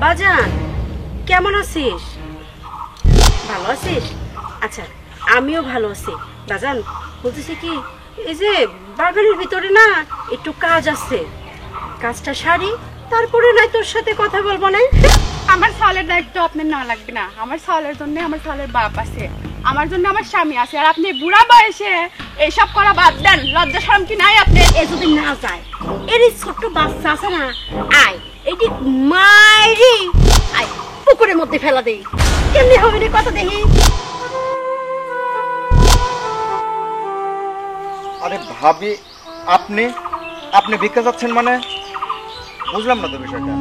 বাজান কেমন আছিস? ভালো আছিস? আচ্ছা আমিও ভালো আছি। বাজান বলতেছি কি, এই যে বাগানের ভিতরে না একটু কাজ আছে, কাজটা সারি তারপরে নাই তোর সাথে কথা বলবো না। আমার ছালের দায়িত্ব আপনার না লাগবে না। আমার ছালের জন্য আমার ছালের বাপ আছে, আমার জন্য আমার স্বামী আছে। আর আপনি বুড়া বয়সে এইসব করা বাদ দেন। লজ্জা শরম কি নাই আপনার? এ যদি না যায়, এর এই ছোট্ট বাচ্চা আছে না, আয় এটি মাইরি আয় পুকুরের মধ্যে ফেলা দেই। কেমনি হবে রে কথা দেখি। আরে ভাবি, আপনি আপনি ভিক্ষা যাচ্ছেন মানে? বুঝলাম না তো বিষয়টা।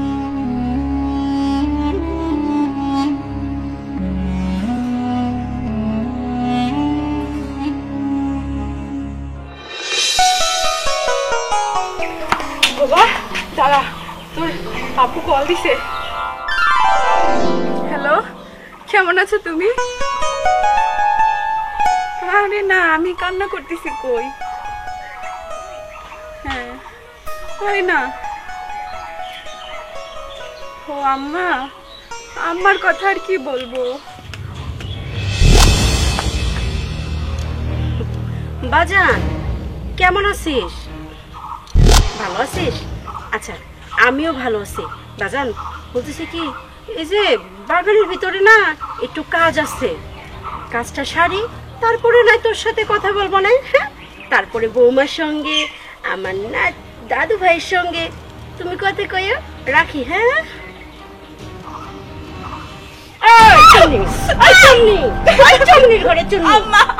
বাবা দাঁড়া, তোর আপু কল দিছে। হ্যালো, কেমন আছো তুমি? আরে না, আমি কান্না করতেছি। কই? হ্যাঁ, কই না। ও আম্মা, আম্মার কথা আর কি বলবো। বাজান কেমন আছিস? ভালো আছিস? আচ্ছা আমিও ভালো আছি। বাজান বলতেছি কি, এই যে বাগানের ভিতরে না একটু কাজ আছে, কাজটা সারি তারপরে নাই তোর সাথে কথা বলবো না। তারপরে বৌমার সঙ্গে, আমার না দাদু ভাইয়ের সঙ্গে তুমি কথা কইও রাখি। হ্যাঁ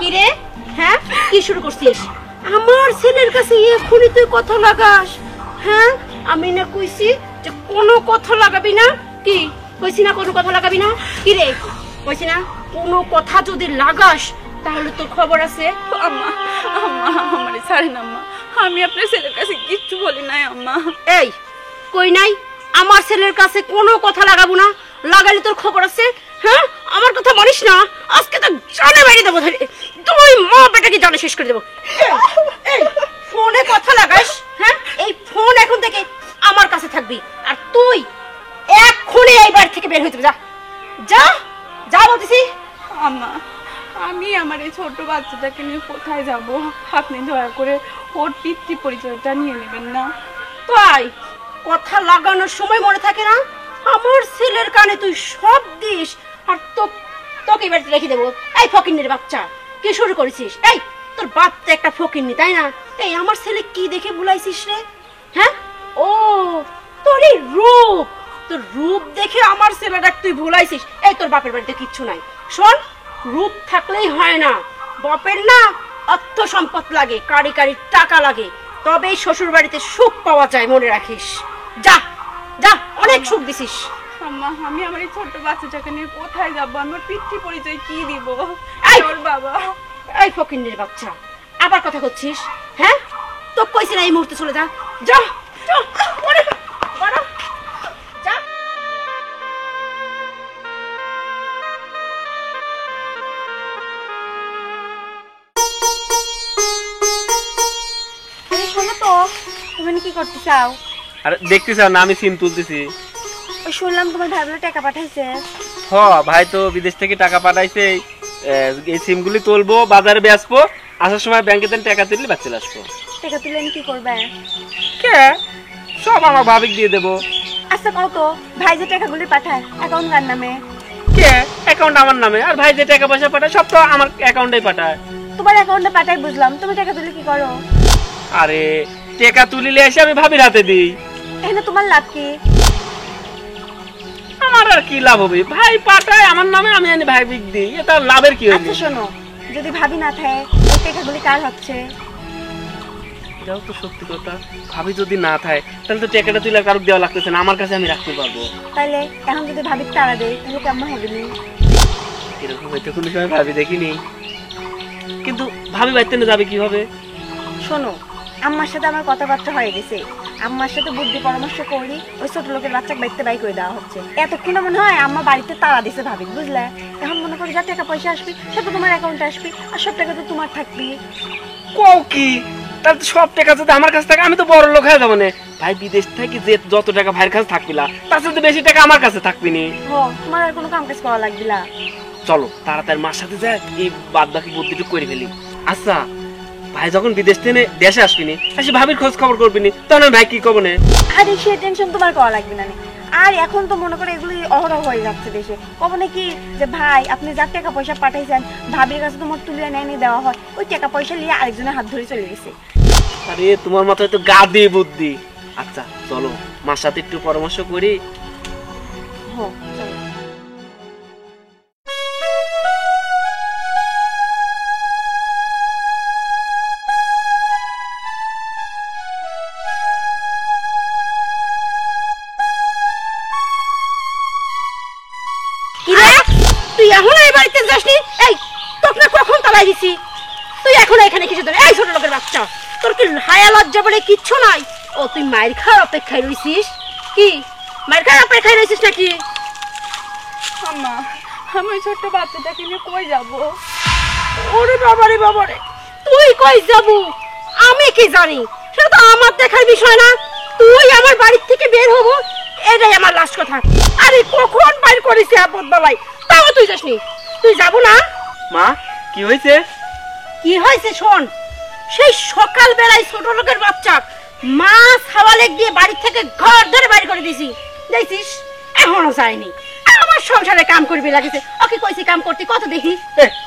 কিরে, হ্যাঁ কি শুরু করছিস? আমার ছেলের কাছে এখনই তুই কথা লাগাস? হ্যাঁ আমি না কইছি যে কোনো কথা লাগাবি না। কি কইছি না কোনো কথা লাগাবি না? কিরে কইছি না কোনো কথা যদি লাগাস তাহলে তোর খবর আছে। আম্মা, আম্মা আমারে ছাড়েন আম্মা, আমি আপনার ছেলের কাছে কিচ্ছু বলি নাই আম্মা। এই কই নাই আমার ছেলের কাছে কোনো কথা লাগাবো না, লাগালে তোর খবর আছে। হ্যাঁ আমার কথা মানিস না, আজকে তো জানে মেরে দেবো ধরে, তুই মা বেটাকে জানে শেষ করে দেবো। এই ফোনে কথা লাগাস? হ্যাঁ এই ফোন এখন থেকে আমার কাছে থাকবি, আর তুই এক্ষুনি এই বাড়ি থেকে বের হইতে যা, যা যা বলতেছি। আম্মা, আমি আমার এই ছোট বাচ্চাটাকে নিয়ে কোথায় যাব? আপনি দয়া করে ওর পিতৃ পরিচয়টা নিয়ে নেবেন না? তাই কথা লাগানোর সময় মনে থাকে না? আমার ছেলের কানে তুই সব দিস, আর তোকে এবার রেখে দেবো। এই ফকিন্নির বাচ্চা, কি শুরু করেছিস? এই তোর বাপ তো একটা ফকিন্নি, তাই না? এই আমার ছেলে কি দেখে বুলাইছিস রে? হ্যাঁ ও তোর এই রূপ, তোর রূপ দেখে আমার ছেলেটা তুই ভুলাইছিস। এই তোর বাপের বাড়িতে কিচ্ছু নাই। শোন, রূপ থাকলেই হয় না, বাপের না অর্থ সম্পদ লাগে, কারি কারি টাকা লাগে, তবেই শ্বশুর বাড়িতে সুখ পাওয়া যায়, মনে রাখিস। যা যা, অনেক সুখ দিছিস। আম্মা, আমি আমার এই ছোট বাচ্চাটাকে নিয়ে কোথায় যাব? আমার পিতৃ পরিচয় কি দিব? এই ওর বাবা। এই ফকিন্নির বাচ্চা, আবার কথা করছিস? হ্যাঁ তো কইছি না এই মুহূর্তে চলে যা, যা যা, ওরে বাড়া, যা। শোনো তো, তুমি কি করতে চাও? আরে দেখতে চাও না আমি সিম তুলতেছি। ওই শুনলাম তোমার ভাই বলে টাকা পাঠাইছে। হ ভাই তো বিদেশ থেকে টাকা পাঠাইছে, এই সিমগুলি তুলবো, বাজারে বেচবো, আসার সময় ব্যাংকে দেন টাকা তুললে বাচ্চা আসবো। টাকা তুলে আমি কি করবে? কে সব আমার ভাবিক দিয়ে দেবো। আচ্ছা কও তো, ভাই যে টাকাগুলি পাঠায় অ্যাকাউন্ট কার নামে? কে অ্যাকাউন্ট আমার নামে, আর ভাই যে টাকা পয়সা পাঠায় সব তো আমার অ্যাকাউন্টেই পাঠায়। তোমার অ্যাকাউন্টে পাঠায় বুঝলাম, তুমি টাকা তুলে কি করো? আরে টাকা তুলিলে এসে আমি ভাবির হাতে দিই। এখানে তোমার লাভ কি? আমার আর কি লাভ হবে? ভাই পাঠায় আমার নামে, আমি আনি ভাই বিক দিই, এটা লাভের কি হইল? আচ্ছা শোনো, যদি ভাবি না থাকে ওই টাকাগুলি কার হচ্ছে? এটাও তো সত্যি কথা, ভাবি যদি না থাকে তাহলে তো টাকাটা তুলে কারোর দেওয়া লাগতেছে না, আমার কাছে আমি রাখতে পারবো। তাইলে এখন যদি ভাবি তারা দেয় তাহলে কেমন হবে? এরকম হয়তো কোনো সময় ভাবি দেখিনি, কিন্তু ভাবি বাইতে না যাবে কি হবে? শোনো, আম্মার সাথে আমার কথাবার্তা হয়ে গেছে, আম্মার সাথে বুদ্ধি পরামর্শ করি ওই ছোট লোকের বাচ্চাকে বাইতে বাই করে দেওয়া হচ্ছে। এতক্ষণে মনে হয় আম্মা বাড়িতে তাড়া দিছে ভাবি, বুঝলে? এখন মনে করি যা টাকা পয়সা আসবে সে তো তোমার অ্যাকাউন্টে আসবে, আর সব টাকা তো তোমার থাকবে। কও কি তাহলে তো সব টাকা যদি আমার কাছে থাকে আমি তো বড় লোক হয়ে যাবো না। ভাই বিদেশ থেকে যে যত টাকা ভাইয়ের কাছে থাকবি না তার সাথে বেশি টাকা আমার কাছে থাকবি নি। তোমার আর কোনো কাম কাজ করা লাগবে না। চলো তাড়াতাড়ি মার সাথে যাই, এই বাদ বাকি বুদ্ধিটুকু করে ফেলি। আচ্ছা ভাই যখন বিদেশ থেকে দেশে আসবি নি, আসি ভাবির খোঁজ খবর করবি নি, তখন ভাই কি করবো না? আরে সে টেনশন তোমার করা লাগবে না। আর এখন তো মনে করে এগুলি অহরহ হয়ে যাচ্ছে দেশে। কব নাকি যে ভাই আপনি যার টাকা পয়সা পাঠাইছেন ভাবির কাছে তোমার তুলে নিয়ে দেওয়া হয়, ওই টাকা পয়সা নিয়ে আরেকজনের হাত ধরে চলে গেছে। আরে তোমার মাথায় তো গাদি বুদ্ধি। আচ্ছা চলো মার সাথে একটু পরামর্শ করি। চলো। তুই এখন এই বাড়িতে যাসনি? এই তোকে কখন তালাই দিছি? তুই এখন এখানে কিছু ধরে এই ছোট লোকের বাচ্চা, তোর কি হায়া লজ্জা বলে কিচ্ছু নাই? ও তুই মায়ের খাওয়ার অপেক্ষায় রইছিস? কি মায়ের খাওয়ার অপেক্ষায় রইছিস নাকি? আম্মা আমি ছোট্ট বাচ্চাটাকে নিয়ে কই যাব? ওরে বাবারে বাবারে, তুই কই যাবো আমি কি জানি? সেটা তো আমার দেখার বিষয় না। তুই আমার বাড়ি থেকে বের হবো এটাই আমার লাস্ট কথা। আরে কখন বাইর করেছি আপদ বেলায়, তাও তুই যাসনি। তুই যাবো না? মা কি হয়েছে? কি হয়েছে শোন। সেই সকাল বেলায় ছোট লোকের বাচ্চা মাছ হাওয়ালে দিয়ে বাড়ি থেকে ঘর ধরে বাইর করে দিয়েছি, দেখছিস এখনো যায়নি। আমার সংসারে কাম করবি লাগেছে, ওকে কইছি কাম করতে কত দেখি।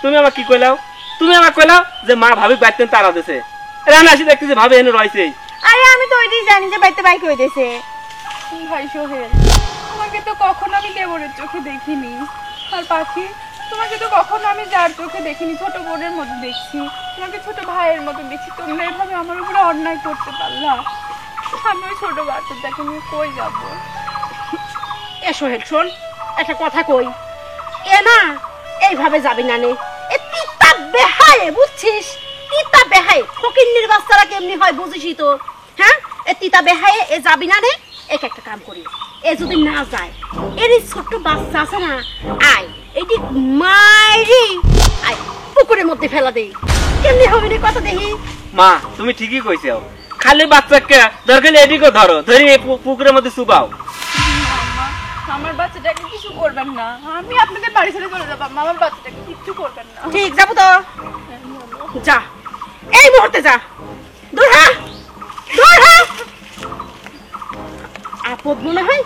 তুমি আমার কি কইলাও? তুমি আমার কইলাও যে মা ভাবি বাইতে তারা দিছে, রান্না আসি দেখতেছি ভাবি এনে রয়েছে। আরে আমি তো ওইটাই জানি যে বাইতে বাইক হয়ে গেছে। ভাই সোহেল তোমাকে তো কখনো আমি দেবরের চোখে দেখিনি, আর পাখি তোমাকে তো কখনো আমি যার চোখে দেখিনি, ছোট বোনের মতো দেখছি, তোমাকে ছোট ভাইয়ের মতো দেখছি। তোমরা এভাবে আমার উপরে অন্যায় করতে পারলা? আমি ওই ছোট বাচ্চাটাকে নিয়ে কই যাব? এ সোহেল শোন, একটা কথা কই, এ না এইভাবে যাবি না নে। এ তিতা বেহায়ে, বুঝছিস? তিতা বেহায়ে ফকিন্নির বাচ্চারা কেমনি হয় বুঝিসই তো। হ্যাঁ এ তিতা বেহায়ে এ যাবি না রে। এক একটা কাম করি, এ যদি না যায় এর ছোট্ট বাচ্চা আছে না, আয় এটি মাইরি আয় পুকুরের মধ্যে ফেলা দেই। কেমনি হবে রে কথা দেখি। মা তুমি ঠিকই কইছো, খালি বাচ্চাকে দরকার এদিকে ধরো, ধরে এই পুকুরের মধ্যে চুবাও। আমার বাচ্চাটাকে কিছু করবেন না, আমি আপনাদের বাড়ি ছেড়ে চলে যাবো। আমার বাচ্চাটাকে কিছু করবেন না। ঠিক যাবো তো, যা এই মুহূর্তে যা। দূর হ, দূর হ। আপদ মনে হয়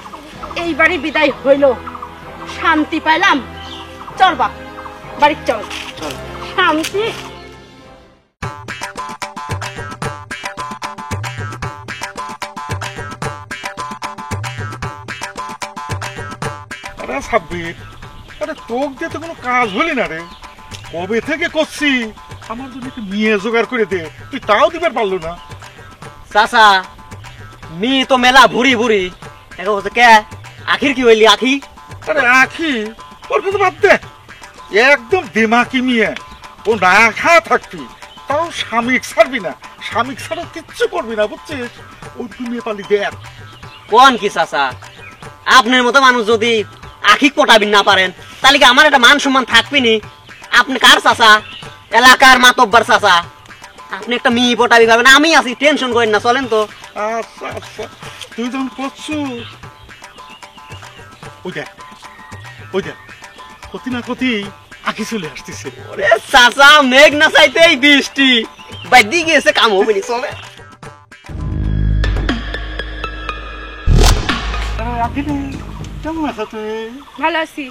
এই বাড়ি বিদায় হইল, শান্তি পাইলাম। চল বাপ বাড়ি চল, শান্তি। আরে সাব্বির, আরে তোক দিয়ে তো কোনো কাজ হলি না রে। কবে থেকে করছি আমার জন্য একটু মেয়ে জোগাড় করে দে, তুই তাও দিবার পারলো না। চাচা মি তো মেলা ভুরি ভুরি এখন হচ্ছে কে আখির কি হইলি আখি? আরে আখি ওর কথা বাদ দে, একদম দিমাকি মেয়ে। ও না খাওয়া থাকবি, তাও স্বামীক ছাড়বি না, স্বামীক ছাড়া কিচ্ছু করবি না, বুঝছিস? ওর তুই মেয়ে পালি দেখ। কোন কি চাচা, আপনার মতো মানুষ যদি আখি পটাবি না পারেন তাহলে কি আমার একটা মান সম্মান থাকবি নি? আপনি কার চাচা? এলাকার মাতব্বার চাচা। আপনি একটা মেয়ে পটাবি পাবেন, আমি আছি, টেনশন করেন না, চলেন তো। আচ্ছা আচ্ছা, তুই যখন করছু ওই দেখ, ওই দেখ ক্ষতি না ক্ষতি আখি চলে আসতেছে। ওরে চাচা মেঘ না চাইতেই বৃষ্টি, ভাই দিকে এসে কাম হবে নি, চলে। আখি রে, কেমন আছো তুই? ভালো আছি।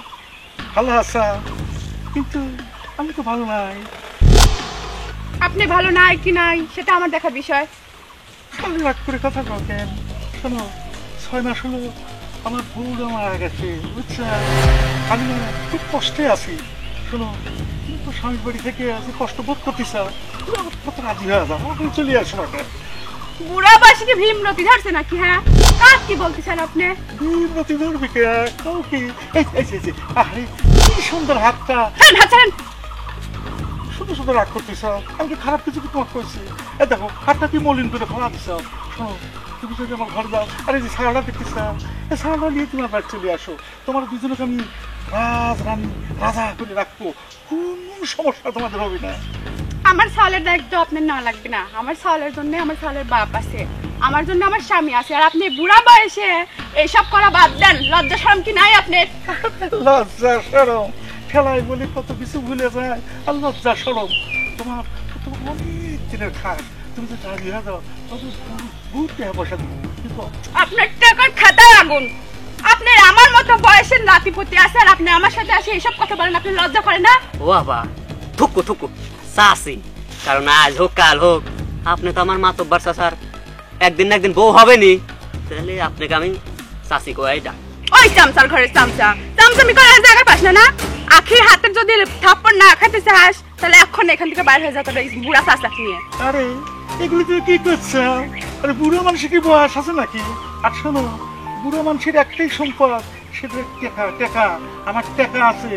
ভালো আছা, কিন্তু আমি তো ভালো নাই। আপনি ভালো নাই কি নাই সেটা আমার দেখার বিষয়। আমি রাগ করে কথা কও কেন? শোনো, 6 মাস হলো আমার বউরা মারা গেছে, বুঝছো? আমি না খুব কষ্টে আছি। শোনো, তুমি তো স্বামীর বাড়ি থেকে আজ কষ্ট বোধ করতেছ, তুমি আমার কত রাজি হয়ে যাও, এখন চলে আসো না। বুড়া বাসীকে ভীমরতি ধরছে নাকি? হ্যাঁ কাজ কি বলতেছেন আপনি? ভীমরতি ধরবি কে? কও কি? এই আরে কি সুন্দর হাতটা, ছাড়েন। শুধু শুধু রাগ করতেছ। আমি কি খারাপ কিছু তোমাকে করছি? এই দেখো হাতটা কি মলিন করে ফেলা দিছ। শোনো, তুমি যদি আমার ঘরে যাও, আরে যে সারাটা দেখতেছ, এই সারাটা নিয়ে তুমি আমার চলে আসো। তোমার দুজনকে আমি রাজরানী রাজা করে রাখবো, কোন সমস্যা তোমাদের হবে না। আমার সালের দায়িত্ব আপনার না লাগবে না। আমার সালের জন্য আমার সালের বাপ আছে, আমার জন্য আমার স্বামী আছে। আর আপনি বুড়া বয়সে এইসব করা বাদ দেন। লজ্জা শরম কি নাই আপনার? লজ্জা সরম খেলায় বলি কত কিছু ভুলে যায়। আর লজ্জা সরম তোমার তো অনেক দিনের খাস। তুমি তো রাজি হয়ে যাও তবে বহুত টাকা পয়সা দেবো। কিন্তু আপনার টাকার খাতায় আগুন। আপনার আমার মতো বয়সের নাতিপুতি আছে আর আপনি আমার সাথে আসে এইসব কথা বলেন, আপনি লজ্জা করে না? ও বাবা থুকু থুকু চাচি, কারণ আজ হোক কাল হোক আপনি তো আমার মাতব্বার চাচার একদিন না একদিন বউ হবেনি, তাহলে আপনাকে আমি চাচি কই ডাক। ওই চামচার ঘরে চামচা চামচামি করার জায়গা পাস না? না আখির হাতের যদি থাপ্পড় না খাইতে চাস তাহলে এখন এখান থেকে বাইরে হয়ে যা তোর এই বুড়া চাচা নিয়ে। আরে এগুলি তুমি কি করছো? আরে বুড়ো মানুষের কি বয়স আছে নাকি? আর শোনো, বুড়ো মানুষের একটাই সম্পদ, সেটা টাকা। টাকা আমার টাকা আছে,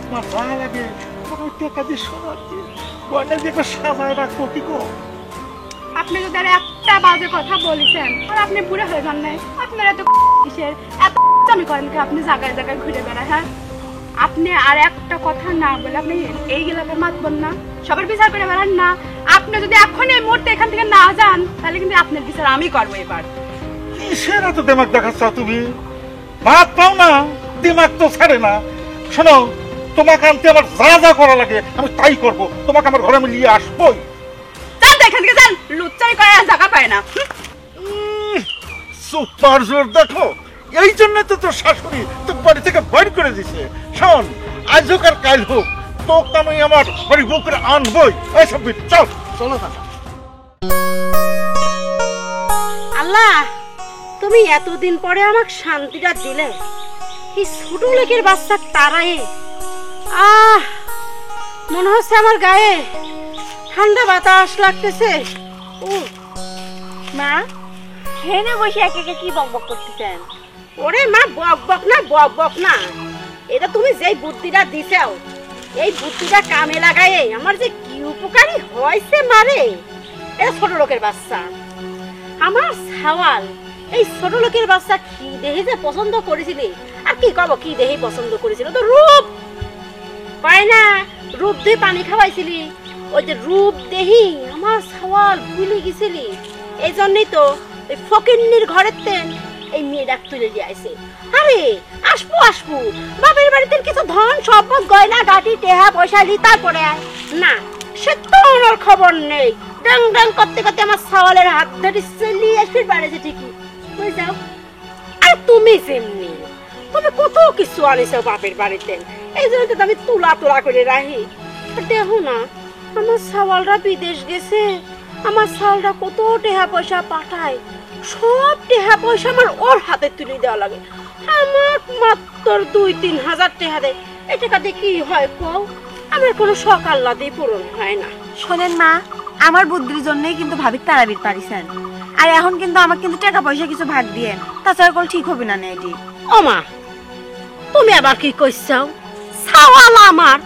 তোমার যা লাগে তোমার টাকা দিয়ে সোনার দিয়ে গয়না দিয়ে একটা সাজায় রাখবো। কি গো? আপনি যদি আর একটা বাজে কথা বলেছেন আর আপনি বুড়া হয়ে যান নাই, আপনার এত কিসের এত চামি করেন কি? আপনি জায়গায় জায়গায় ঘুরে বেড়ায়। হ্যাঁ, আপনি আর একটা কথা না বলে আপনি এই এলাকার মাতবেন না, সবার বিচার করে বেড়ান না। আপনি যদি এখন এই মুহূর্তে এখান থেকে না যান তাহলে কিন্তু আপনার বিচার আমি করবো এবার। কিসের এত দিমাগ দেখাচ্ছ তুমি? ভাত পাও না, দিমাগ তো ছাড়ে না। শোনো, তোমাকে আনতে আমার যা যা করা লাগে আমি তাই করবো। তোমাকে আমার ঘরে আমি নিয়ে আসবোই। যান তো এখান থেকে যান, লুচ্চারি করার জায়গা পায় না। সুপার জোর দেখো, এই জন্য তো তোর শাশুড়ি তোর বাড়ি থেকে বাইর করে দিছে। শোন, আজ হোক আর কাল হোক তোকে আমি আমার বাড়ি বউ করে আনবোই। এইসব চল চলো না। আল্লাহ, তুমি এতদিন পরে আমাকে শান্তিটা দিলে। এই ছোট লোকের বাচ্চা তারাই মনে হচ্ছে আমার গায়ে ঠান্ডা বাতাস লাগতেছে। মা হেনে বসে একে একে কি বকবক করতেছেন? ওরে মা, বক বক না, এটা তুমি যেই বুদ্ধিটা দিছাও, এই বুদ্ধিটা কামে লাগায় আমার যে কি উপকারী হয়েছে মারে। এটা ছোট লোকের বাচ্চা আমার সওয়াল। এই ছোট লোকের বাচ্চা কি দেহে যে পছন্দ করেছিলি, আর কি কব কি দেহে পছন্দ করেছিল? তো রূপ পায় না, রূপ দিয়ে পানি খাওয়াইছিলি, ওই যে রূপ দেহি আমার সওয়াল ভুলে গেছিলি। এই জন্যই তো ওই ফকিন্নির ঘরের তেন এই মেয়েটা তুলে দিয়ে আইছে। আরে আসবো বাপের বাড়িতে কিছু ধন সম্পদ গয়না গাটি টেহা পয়সা লি তারপরে আয় না, সে তো ওনার খবর নেই। ডাং ডাং করতে করতে আমার সওয়ালের হাত ধরে চলিয়ে আসবে বাড়িতে ঠিকই বুঝে যাও। আর তুমি যেমনি, তুমি কত কিছু আনিছো বাপের বাড়িতে, এই জন্য তো আমি তুলা করে রাখি। দেখো না, আমার সওয়ালরা বিদেশ গেছে, আমার সালটা কত টেহা পয়সা পাঠায়, সব টেহা পয়সা আমার ওর হাতে তুলে দেওয়া লাগে। আমার মাত্র 2-3 হাজার টাকা দেয়। এই টাকা দিয়ে কি হয় কও? আমার কোনো শখ আল্লাহ দিয়ে পূরণ হয় না। শোনেন মা, আমার বুদ্ধির জন্যই কিন্তু ভাবি তারাবির পারিছেন। আর এখন কিন্তু আমাকে কিন্তু টাকা পয়সা কিছু ভাগ দিয়ে, তাছাড়া কল ঠিক হবে না এটি। ও মা, তুমি আবার কি কইছাও? সাওয়াল আমার,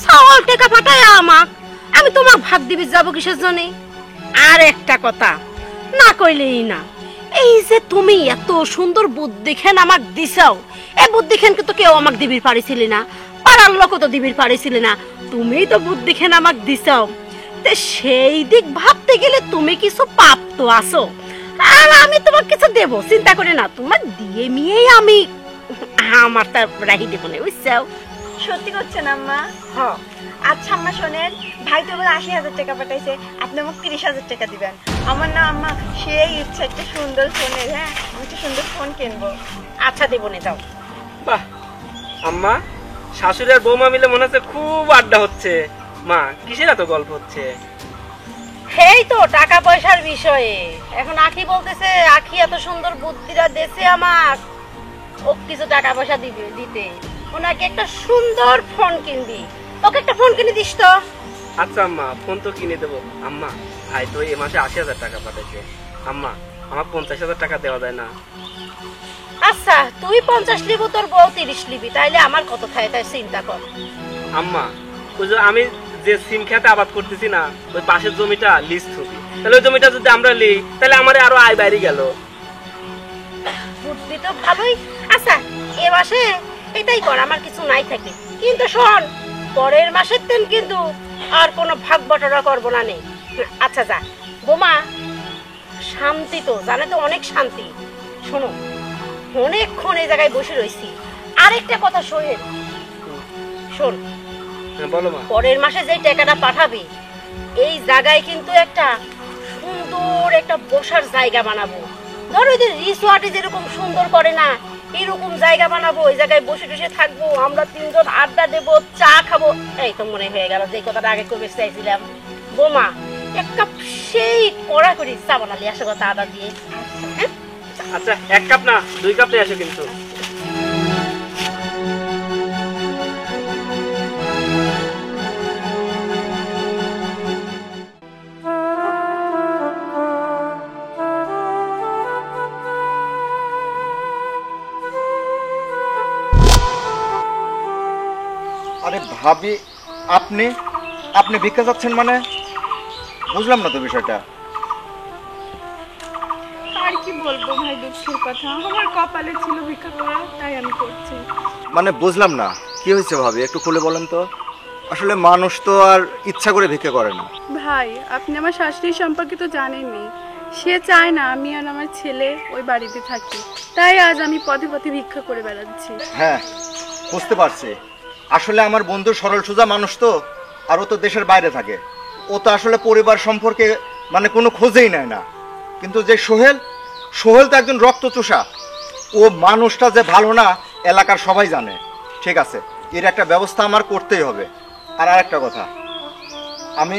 সাওয়াল টাকা পাঠায় আমাক, আমি তোমাক ভাগ দিবি যাবো কিসের জন্য? আর একটা কথা না কইলেই না, এই যে তুমি এত সুন্দর বুদ্ধিখান আমাক দিছাও, এই বুদ্ধিখান কিন্তু কেউ আমাক দিবির পারিছিলি না, পাড়ার লোক তো দিবির পারিছিলি না, তুমিই তো বুদ্ধিখান আমাক দিছাও। তে সেই দিক ভাবতে গেলে তুমি কিছু পাপ তো আছো, আর আমি তোমাকে কিছু দেব, চিন্তা করে না, তোমার দিয়ে মিয়েই আমি আমার তা রাহি দেবো না, বুঝছাও? সত্যি করছেন আম্মা? হ্যাঁ। আচ্ছা আম্মা শোনেন, ভাই তো বলে 80,000 টাকা পাঠাইছে, আপনি আমাকে 30,000 টাকা দিবেন। আমার না আম্মা সেই ইচ্ছা একটা সুন্দর ফোনের, হ্যাঁ আমি একটা সুন্দর ফোন কিনবো। আচ্ছা দেবো না, যাও। বাহ আম্মা, শাশুড়ি আর বৌমা মিলে মনে হচ্ছে খুব আড্ডা হচ্ছে। মা কিসের এত গল্প হচ্ছে? এই তো টাকা পয়সার বিষয়ে। এখন আখি বলতেছে আখি এত সুন্দর বুদ্ধিটা দেশে আমার, ও কিছু টাকা পয়সা দিতে ওনাকে একটা সুন্দর ফোন কিনবি, ওকে একটা ফোন কিনে দিস তো। আচ্ছা আম্মা, ফোন তো কিনে দেবো। আম্মা ভাই তো এই মাসে 80,000 টাকা পাঠাইছে। আম্মা আমার 50,000 টাকা দেওয়া যায় না? আচ্ছা তুই 50 লিবি, তোর বউ 30 লিবি, তাইলে আমার কত খায় তাই চিন্তা কর। আম্মা ওই যে আমি যে সিম খেতে আবাদ করতেছি না, ওই পাশের জমিটা লিজ থুবি, তাহলে ওই জমিটা যদি আমরা লিই তাহলে আমার আরো আয় বাইরে গেল। বুদ্ধি তো ভালোই। আচ্ছা এ মাসে এটাই কর, আমার কিছু নাই থাকে। কিন্তু শোন, পরের মাসের দিন কিন্তু আর কোনো ভাগ বটরা করবো না নে। আচ্ছা যা বোমা, শান্তি তো জানে তো, অনেক শান্তি। শোনো, অনেকক্ষণ এই জায়গায় বসে রয়েছি। আরেকটা কথা সোহেল, শোন, বলো মা। পরের মাসে যে টাকাটা পাঠাবি, এই জায়গায় কিন্তু একটা সুন্দর একটা বসার জায়গা বানাবো। ধরো ওই যে রিসোর্টে যেরকম সুন্দর করে না, এরকম জায়গা বানাবো। ওই জায়গায় বসে বসে থাকবো, আমরা তিনজন আড্ডা দেবো, চা খাবো। এই তো মনে হয়ে গেল যে কথাটা আগে করবে চাইছিলাম। বোমা, এক কাপ সেই কড়া করে চা বানালি আসে কথা আদা দিয়ে। হ্যাঁ, আচ্ছা 1 কাপ না 2 কাপ নিয়ে আসো কিন্তু। আরে ভাবি, আপনি আপনি ভিক্ষা চাচ্ছেন মানে? বুঝলাম না তো বিষয়টা। আর কি বলবো ভাই, দুঃখের কথা, আমার কপালে ছিল ভিক্ষা করা, তাই আমি করছি। মানে বুঝলাম না কি হয়েছে ভাবি, একটু খুলে বলেন তো। আসলে মানুষ তো আর ইচ্ছা করে ভিক্ষা করে না। ভাই, আপনি আমার শাশুড়ির সম্পর্কে তো জানেনই। সে চায় না আমি আর আমার ছেলে ওই বাড়িতে থাকি, তাই আজ আমি পথে পথে ভিক্ষা করে বেড়াচ্ছি। হ্যাঁ, বুঝতে পারছি। আসলে আমার বন্ধু সরল সোজা মানুষ তো, আর ও তো দেশের বাইরে থাকে। ও তো আসলে পরিবার সম্পর্কে মানে কোনো খোঁজেই নেয় না। কিন্তু যে সোহেল, সোহেল তো একজন রক্তচোষা। ও মানুষটা যে ভালো না এলাকার সবাই জানে। ঠিক আছে, এর একটা ব্যবস্থা আমার করতেই হবে। আর আরেকটা কথা, আমি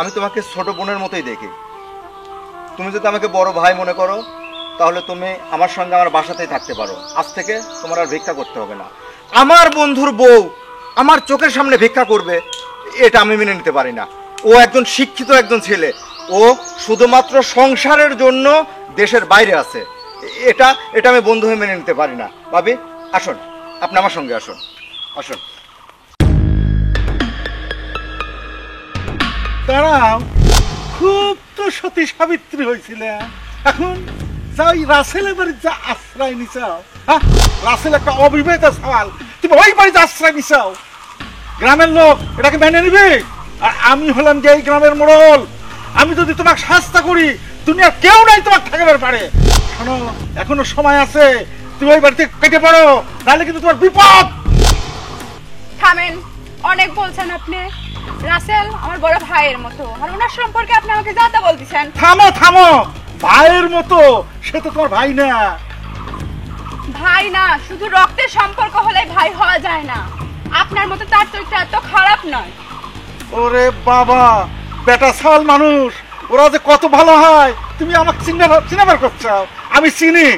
আমি তোমাকে ছোট বোনের মতোই দেখি। তুমি যদি আমাকে বড় ভাই মনে করো, তাহলে তুমি আমার সঙ্গে আমার বাসাতেই থাকতে পারো। আজ থেকে তোমার আর ভিক্ষা করতে হবে না। আমার বন্ধুর বউ আমার চোখের সামনে ভিক্ষা করবে, এটা আমি মেনে নিতে পারি না। ও একজন শিক্ষিত একজন ছেলে, ও শুধুমাত্র সংসারের জন্য দেশের বাইরে আছে। এটা এটা আমি বন্ধু হয়ে মেনে নিতে পারি না। ভাবি, আসুন, আপনি আমার সঙ্গে আসুন, আসুন। দাঁড়াও, খুব তো সতী সাবিত্রী হয়েছিল। এখন যাই রাসেলের বাড়িতে যা আশ্রয় নিচাও। হ্যাঁ, রাসেল একটা অবিবাহিত সাল, তুমি ওই বাড়িতে আশ্রয় নিচাও। গ্রামের লোক এটাকে মেনে নিবে? আর আমি হলাম যে এই গ্রামের মোড়ল। আমি যদি তোমাকে শাস্তা করি, দুনিয়ার কেউ নাই তোমাকে ঠেকাবার পারে। শোনো, এখনো সময় আছে, তুমি ওই বাড়িতে কেটে পড়ো, নাহলে কিন্তু তোমার বিপদ। থামেন, অনেক বলছেন আপনি। রাসেল আমার বড় ভাইয়ের মতো, আর ওনার সম্পর্কে আপনি আমাকে যা তা বলতেছেন। থামো থামো, ভাইয়ের মতো? সে তো তোমার ভাই না। ভাই না, শুধু রক্তের সম্পর্ক হলে ভাই হওয়া যায় না। আপনার মতো তার চরিত্র এত খারাপ নয়। ওরে বাবা, বেটা সাল মানুষ, ওরা যে কত ভালো হয় তুমি আমাকে চিনাবার করছো। আমি চিনি,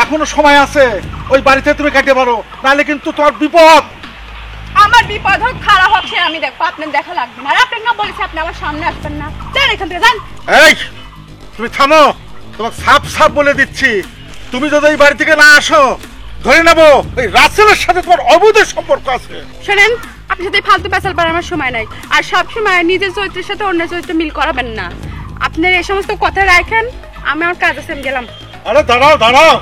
এখনো সময় আছে, ওই বাড়িতে তুমি কাটতে পারো, নাহলে কিন্তু তোমার বিপদ। আমার বিপদ হোক খারাপ হোক সে আমি দেখবো, আপনার দেখা লাগবে না। আর আপনি না বলেছি আপনি আমার সামনে আসবেন না, যান এখান থেকে যান। এই, তুমি থামো, তোমাকে সাপ সাপ বলে দিচ্ছি, তুমি যদি এই বাড়ি থেকে না আসো, ধরে নেবো ওই রাসেলের সাথে তোমার অবৈধ সম্পর্ক আছে। শোনেন, আপনি সাথে ফালতু পেঁচাল পার আমার সময় নাই। আর সব সময় নিজের চরিত্রের সাথে অন্য চরিত্র মিল করাবেন না। আপনার এই সমস্ত কথা রাখেন, আমি আমার কাজ আছে, আমি গেলাম। আরে দাঁড়াও দাঁড়াও,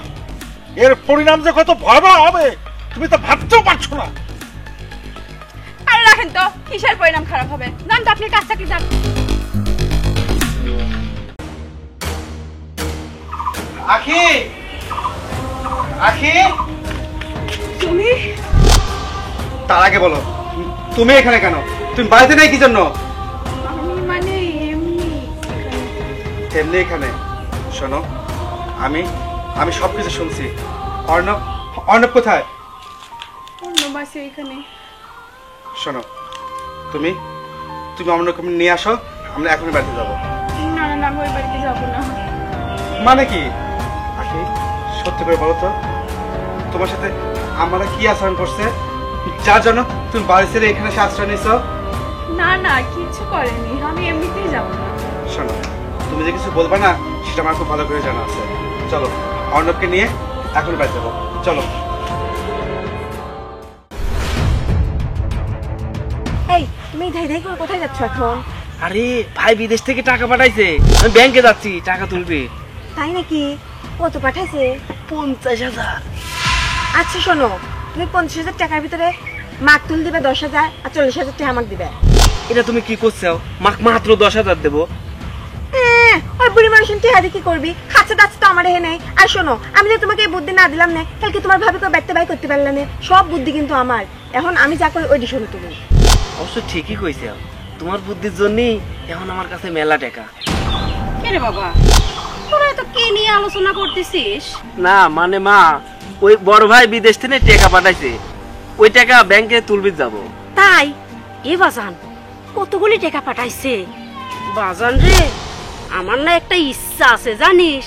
এর পরিণাম যে কত ভয়াবহ হবে তুমি তো ভাবতেও পারছো না। আর রাখেন তো, কিসের পরিণাম খারাপ হবে? যান তো, আপনি কাজ চাকরি যান। আখি, আখি, তুমি তার আগে বলো, তুমি এখানে কেন? তুমি বাড়িতে নেই কি জন্য? আমি মানে এমনি এমনি এখানে? শোনো, আমি আমি সবকিছু শুনছি। অর্ণব, অর্ণব কোথায়? অন্য বাসে এখানে। শোনো, তুমি তুমি অর্ণবকে নিয়ে আসো, আমরা এখনই বাড়িতে যাবো। না না না, আমি ওই বাড়িতে যাবো না। মানে কি? আখি, সত্যি করে বলো তো, তোমার সাথে আমরা কি আচরণ করছে যার জন্য তুমি বাড়ি ছেড়ে এখানে এসে আশ্রয় নিছো? না না, কিছু করেনি, আমি এমনিতেই যাবো না। শোনো, তুমি যে কিছু বলবে না সেটা আমার খুব ভালো করে জানা আছে। চলো, অর্ণবকে নিয়ে এখন বাড়ি যাবো, চলো। এই, তুমি ধাই ধাই করে কোথায় যাচ্ছ এখন? আরে ভাই বিদেশ থেকে টাকা পাঠাইছে, আমি ব্যাংকে যাচ্ছি টাকা তুলবে। তাই নাকি? কত পাঠাইছে? 50,000। আচ্ছা শোনো, তুমি 50,000 টাকার ভিতরে মাকতুল দিবে 10,000 আর 40,000 টাকা আমাকে দিবে। এটা তুমি কি করছো? মাত্র 10,000 দেবো? ওই বুড়ি মানুষের টাকা দিয়ে কি করবি? খাচ্ছে দাচ্ছে তো আমার নেই। আর শোনো, আমি যে তোমাকে এই বুদ্ধি না দিলাম না, কালকে তোমার ভাবে কেউ ব্যক্তি বাই করতে পারলে না। সব বুদ্ধি কিন্তু আমার। এখন আমি যা করি ওইটি শোনো তুমি। অবশ্য ঠিকই কইছে, তোমার বুদ্ধির জন্যই এখন আমার কাছে মেলা টাকা। কে রে বাবা, তোরা তো কে নিয়ে আলোচনা করতেছিস? না মানে মা, ওই বড় ভাই বিদেশ থেকে টাকা পাঠাইছে, ওই টাকা ব্যাংকে তুলবি যাব। তাই? এ বাজান কতগুলি টাকা পাঠাইছে? বাজান রে, আমার না একটা ইচ্ছা আছে জানিস,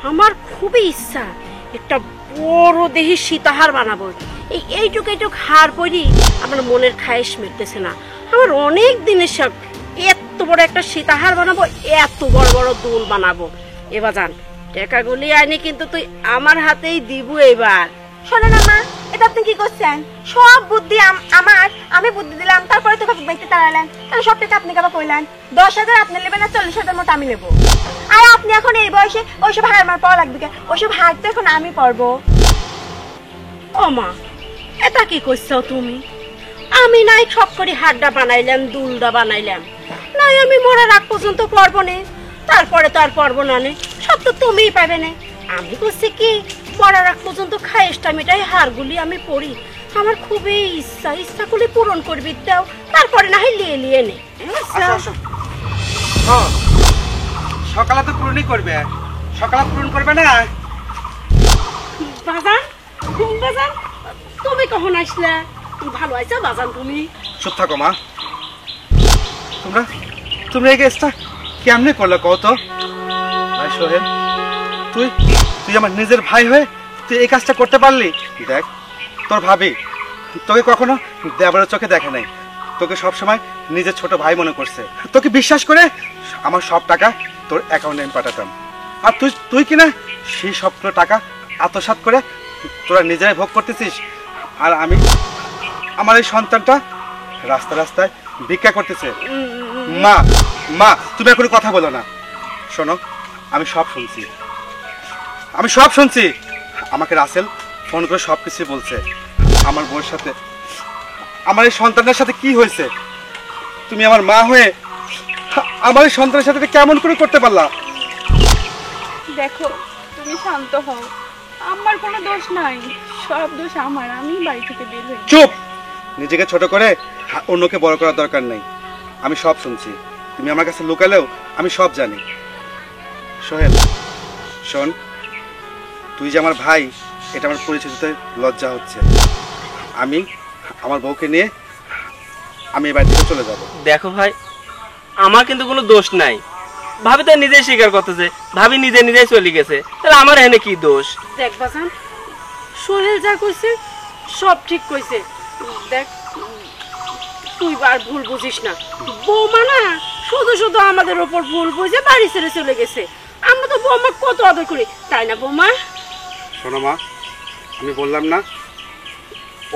আমার খুবই ইচ্ছা একটা বড় দেহি সীতাহার বানাবো। এইটুক হার পরি আমার মনের খায়েশ মিটতেছে না। আমার অনেক দিনের শখ এত বড় একটা সীতাহার বানাবো, এত বড় বড় দুল বানাবো। এ বাজান টাকাগুলি আনি কিন্তু তুই আমার হাতেই দিব এবার। শোনো না মা, এটা আপনি কি করছেন? সব বুদ্ধি আমার, আমি বুদ্ধি দিলাম, তারপরে তো বাইতে তাড়ালেন। তাহলে সব টাকা আপনি কেবা কইলেন? 10,000 আপনি নেবেন না 40,000 মতো আমি নেবো। আর আপনি এখন এই বয়সে ওইসব হার মার পাওয়া লাগবে কে? ওইসব হার তো এখন আমি পারবো। ও মা, এটা কি করছো তুমি? আমি নাই সব করে হাড্ডা বানাইলাম, দুলডা বানাইলাম, নাই আমি মরার আগ পর্যন্ত পারবো না, তারপরে তো আর পারবো না, সব তো তুমিই পাবে না। আমি করছি কি, মরার আগ পর্যন্ত খায়েশটা মিটাই হারগুলি আমি পড়ি। আমার খুবই ইচ্ছাগুলি পূরণ করবি দাও, তারপরে না হয় লিয়ে নে। সকালে তো পূরণই করবে, সকালে পূরণ করবে না? বাজান, বাজান তুমি কখন আসলে? ভালো আছো বাজান তুমি? চুপ থাকো মা। তোমরা এই কেসটা কেমনে করলে কত? ভাই সোহেল, তুই আমার নিজের ভাই হয়ে তুই এই কাজটা করতে পারলি? দেখ, তোর ভাবি তোকে কখনো দেবরের চোখে দেখে নাই, তোকে সবসময় নিজের ছোট ভাই মনে করছে। তোকে বিশ্বাস করে আমার সব টাকা তোর অ্যাকাউন্টে আমি পাঠাতাম, আর তুই কিনা সেই সব টাকা আত্মসাৎ করে তোরা নিজেরাই ভোগ করতেছিস। আর আমি, আমার এই সন্তানটা রাস্তায় ভিক্ষা করতেছে। মা তুমি এখন কথা বলো না। শোনো, আমি সব শুনছি। আমাকে রাসেল ফোন করে সবকিছু বলছে। আমার বউয়ের সাথে, আমার এই সন্তানের সাথে কি হয়েছে। তুমি আমার মা হয়ে আমার এই সন্তানের সাথে কেমন করে করতে পারলা? দেখো, তুমি শান্ত হও, আমার কোনো দোষ নাই, সব দোষ আমার। আমি বাড়ি থেকে বের হই। চুপ! নিজেকে ছোট করে অন্যকে বড় করার দরকার নেই। আমি সব শুনছি, তুমি আমার কাছে লুকালেও আমি সব জানি। সোহেল শোন, তুই যে আমার ভাই, এটা আমার পরিচয় দিতে লজ্জা হচ্ছে। আমি আমার বউকে নিয়ে আমি এই বাড়ি থেকে চলে যাব। দেখো ভাই, আমার কিন্তু কোনো দোষ নাই, ভাবি তো নিজেই স্বীকার করতেছে, ভাবি নিজেই চলে গেছে, তাহলে আমার এখানে কি দোষ? দেখ বাজান, সোহেল যা কইছে সব ঠিক কইছে। দেখ, তুই আর ভুল বুঝিস না। বৌমা না শুধু আমাদের ওপর ভুল বুঝে বাড়ি ছেড়ে চলে গেছে। আমরা তো বৌমা কত আদর করি, তাই না বৌমা? শোনো মা, আমি বললাম না,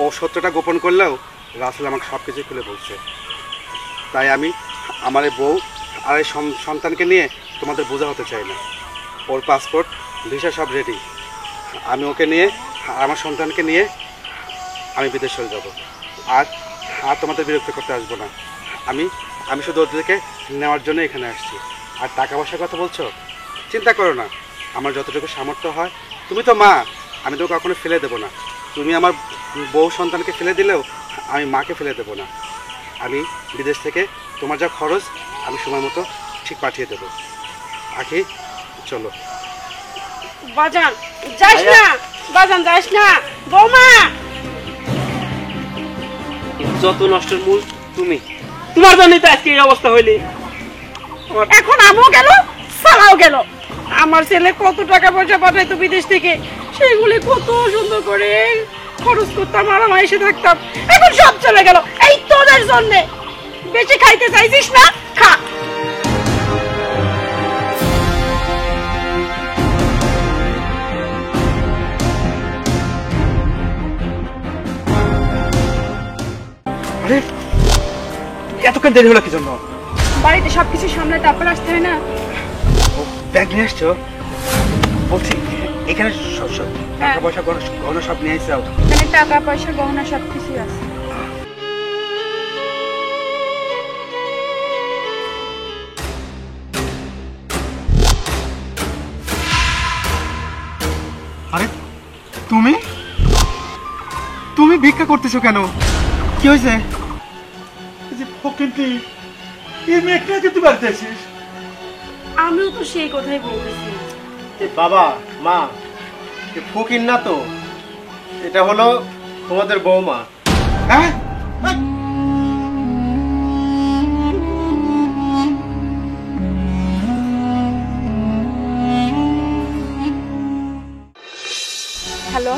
ও সত্যটা গোপন করলেও রাসেল আমাকে সব কিছু খুলে বলছে। তাই আমি আমার এই বউ আর এই সন্তানকে নিয়ে তোমাদের বোঝা হতে চাই না। ওর পাসপোর্ট ভিসা সব রেডি। আমি ওকে নিয়ে আর আমার সন্তানকে নিয়ে আমি বিদেশ চলে যাব। আর তোমাদের বিরক্ত করতে আসবো না। আমি শুধু ওদেরকে নেওয়ার জন্য এখানে আসছি। আর টাকা পয়সার কথা বলছো, চিন্তা করো না, আমার যতটুকু সামর্থ্য হয়। তুমি তো মা, আমি তো কখনো ফেলে দেবো না। তুমি আমার বউ সন্তানকে ফেলে দিলেও আমি মাকে ফেলে দেবো না। আমি বিদেশ থেকে তোমার যা খরচ আমি সময় মতো ঠিক পাঠিয়ে দেবো। আখি, চলো। বাজান যাস না, বাজান যাস না বৌমা। যত নষ্টের মূল তুমি, তোমার জন্যই তো আজকে এই অবস্থা হইলি। এখন আমও গেল, সালাও গেল। আমার ছেলে কত টাকা পয়সা পাঠাইতো বিদেশ থেকে, সেগুলি কত সুন্দর করে খরচ করতাম, আর আমার এসে থাকতাম। এখন সব চলে গেল এই তোদের জন্য। বেশি খাইতে চাইছিস না, খা। আরে এতক্ষণ দেরি হলো কি জন্য? বাড়িতে সবকিছু সামলে তারপর আসতে হয় না? ব্যাগ নিয়ে আসছো? বলছি এখানে টাকা পয়সা গহনা সব নিয়ে এসেছো? এখানে টাকা পয়সা গহনা সবকিছু আছে। আরে তুমি তুমি ভিক্ষা করতেছো কেন? কি হয়েছে? এই যে ফকিন্তি, এই মেয়েটাকে তুই বাড়িতে আছিস? আমিও তো সেই কথাই বলতেছি। বাবা মা, এ ফকির না তো, এটা হলো তোমাদের বৌমা। হ্যাঁ, হ্যালো,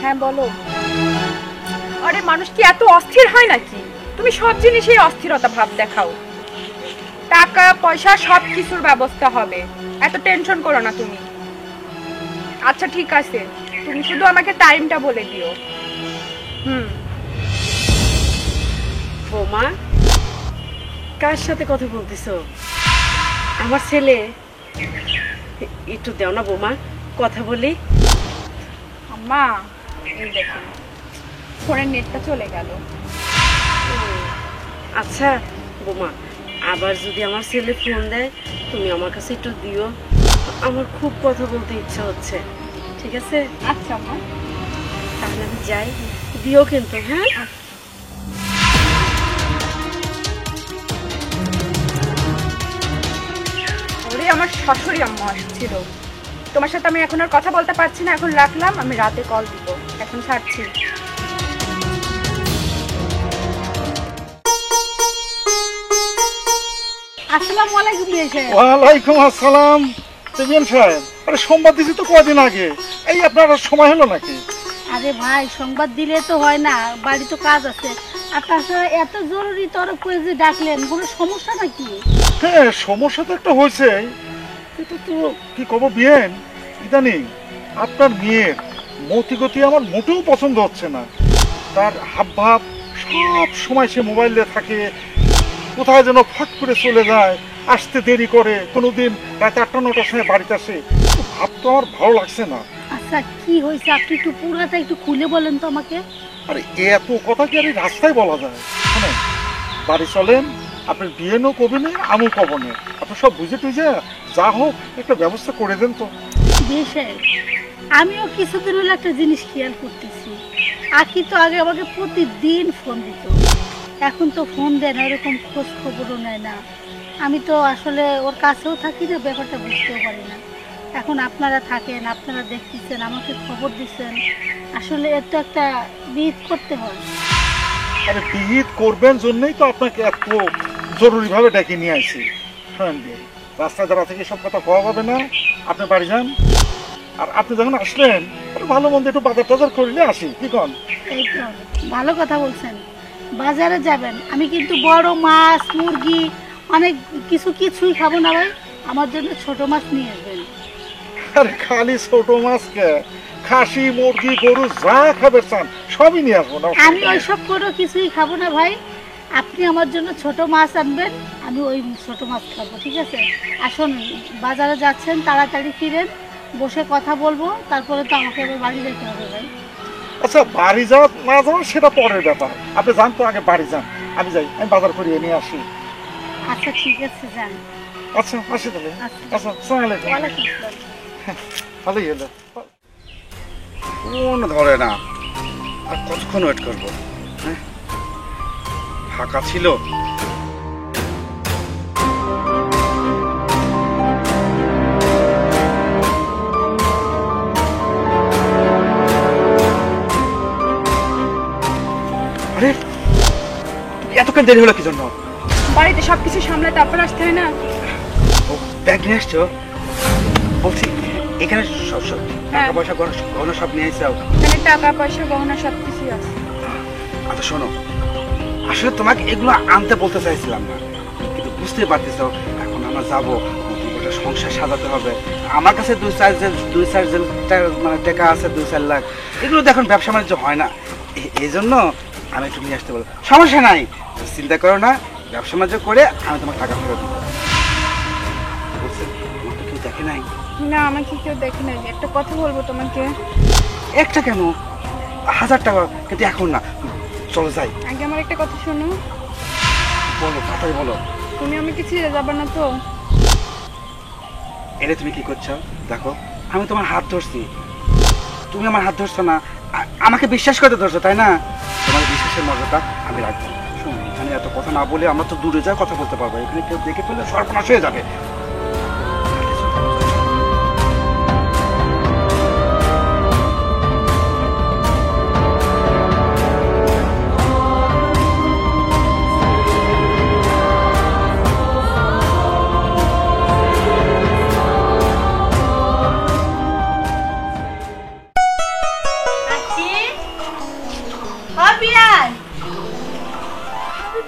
হ্যাঁ বলো। আরে মানুষ কি এত অস্থির হয় নাকি? তুমি সব জিনিসেই অস্থিরতা ভাব দেখাও। টাকা পয়সা সব কিছুর ব্যবস্থা হবে, এত টেনশন করো না তুমি। আচ্ছা ঠিক আছে, তুমি শুধু আমাকে টাইমটা বলে দিও। বৌমা, কার সাথে কথা বলতেছো? আমার ছেলে। একটু দাও না বৌমা, কথা বলি। আম্মা এই দেখো, ফোনের নেটটা চলে গেল। আচ্ছা বৌমা, আবার যদি আমার ছেলে ফোন দেয় তুমি আমার কাছে একটু দিও, আমার খুব কথা বলতে ইচ্ছা হচ্ছে। ঠিক আছে? আচ্ছা আম্মা। তাহলে আমি যাই, দিও কিন্তু। হ্যাঁ, ওরে আমার শাশুড়ি আম্মা আসছিল। তোমার সাথে আমি এখন আর কথা বলতে পারছি না, এখন রাখলাম, আমি রাতে কল দিব, এখন ছাড়ছি। আসসালামু আলাইকুম বিয়েছে। ওয়ালাইকুম আসসালাম। বিয়ান সাহেব, আরে সংবাদ দিছি তো কদিন আগে, এই আপনার আর সময় হলো নাকি? আরে ভাই, সংবাদ দিলে তো হয় না, বাড়ি তো কাজ আছে। আর তাছাড়া এত জরুরি তরফ করে যে ডাকলেন, কোনো সমস্যা নাকি? হ্যাঁ, সমস্যা তো একটা হয়েছে, কিন্তু তো কি কব বিয়েন, ইদানিং আপনার মেয়ের মতিগতি আমার মোটেও পছন্দ হচ্ছে না। তার হাবভাব, সব সময় সে মোবাইলে থাকে, কোথায় যেন ফট করে চলে যায়, আসতে দেরি করে, কোনোদিন রাত 8-9টার সময় বাড়িতে আসে। ভাব তো আমার ভালো লাগছে না। আচ্ছা কি হয়েছে আপনি একটু পুরাটা একটু খুলে বলেন তো আমাকে। আরে এত কথা কি আর এই রাস্তায় বলা যায়? শোনেন, বাড়ি চলেন, আপনার বিয়েনও কবে নেই, আমিও কব নেই, আপনি সব বুঝে টুঝে যা হোক একটা ব্যবস্থা করে দেন তো। বেশে, আমিও কিছুদিন হলো একটা জিনিস খেয়াল করতেছি। আকি তো আগে আমাকে প্রতিদিন ফোন দিত, এখন তো ফোন দেয় না, এরকম খোঁজ খবরও নেয় না। আমি তো আসলে ওর কাছেও থাকি না, ব্যাপারটা বুঝতেও পারি না। এখন আপনারা থাকেন, আপনারা দেখতেছেন, আমাকে খবর দিচ্ছেন, আসলে এর তো একটা বিহিত করতে হয়। আরে বিহিত করবেন জন্যই তো আপনাকে এত জরুরিভাবে ডেকে নিয়ে আসি। শোনেন বিয়ে, রাস্তায় দাঁড়া থেকে সব কথা কওয়া হবে না, আপনি বাড়ি যান। আর আপনি যখন আসলেন, একটু ভালো মন্দ একটু বাজার টাজার করলে আসি, কি কন? এই তো ভালো কথা বলছেন, বাজারে যাবেন। আমি কিন্তু বড় মাছ মুরগি অনেক কিছুই খাবো না ভাই, আমার জন্য ছোট মাছ নিয়ে আসবেন। আরে খালি ছোট মাছকে, খাসি মুরগি গরু যা খাবে চান সবই নিয়ে আসবো না। আমি ওইসব কোনো কিছুই খাবো না ভাই, আপনি আমার জন্য ছোট মাছ আনবেন, আমি ওই ছোট মাছ খাবো। ঠিক আছে? আসুন, বাজারে যাচ্ছেন, তাড়াতাড়ি ফিরেন, বসে কথা বলবো, তারপরে তো আমাকে এবার বাড়ি যেতে হবে ভাই। আচ্ছা, বাড়ি যাওয়া না যাওয়া সেটা পরের ব্যাপার, আপনি যান তো, আগে বাড়ি যান, আমি যাই, আমি বাজার করিয়ে নিয়ে আসি। আচ্ছা ঠিক আছে, যান। আচ্ছা আসি তাহলে। আচ্ছা, আসসালামু আলাইকুম। ওয়ালাইকুম আসসালাম। ভালোই হলো। ফোন ধরে না, আর কতক্ষণ ওয়েট করবো? হ্যাঁ, ফাঁকা ছিল। আরে এতক্ষণ দেরি হলো কি জন্য? বাড়িতে সবকিছু সামলে তারপর আসতে হয় না? ও ব্যাগ নিয়ে আসছো? বলছি এখানে সব সব হ্যাঁ। টাকা পয়সা গহনা সব নিয়ে এসেও। এখানে টাকা পয়সা গহনা সবকিছুই আছে। আচ্ছা শোনো, আসলে তোমাকে এগুলো আনতে বলতে চাইছিলাম না, কিন্তু বুঝতে পারতেছো এখন আমরা যাবো, নতুন করে সংসার সাজাতে হবে। আমার কাছে দুই চার মানে টাকা আছে, 2-4 লাখ, এগুলো তো এখন ব্যবসা বাণিজ্য হয় না, এই জন্য আমি একটু নিয়ে আসতে বলবো। সমস্যা নাই, চিন্তা করো না, ব্যবসা বাণিজ্য করে আমি তোমার টাকা ফেরত দেবো। বুঝছেন, তোমার তো কেউ দেখে নাই। না, আমাকে কেউ দেখে নাই। একটা কথা বলবো তোমাকে। একটা কেন, 1000 টাকা, কিন্তু এখন না, চলো যাই। আগে আমার একটা কথা শোনো। বলো, কথাই বলো। তুমি আমাকে ছেড়ে যাবে না তো? এটা তুমি কি করছো দেখো, আমি তোমার হাত ধরছি, তুমি আমার হাত ধরছো না, আমাকে বিশ্বাস করতে ধরছো তাই না? তোমার বিশ্বাসের মর্যাদা আমি রাখবো। শোনো, এখানে এত কথা না বলে আমরা তো দূরে যাই কথা বলতে পারবো, এখানে কেউ দেখে ফেললে সর্বনাশ হয়ে যাবে।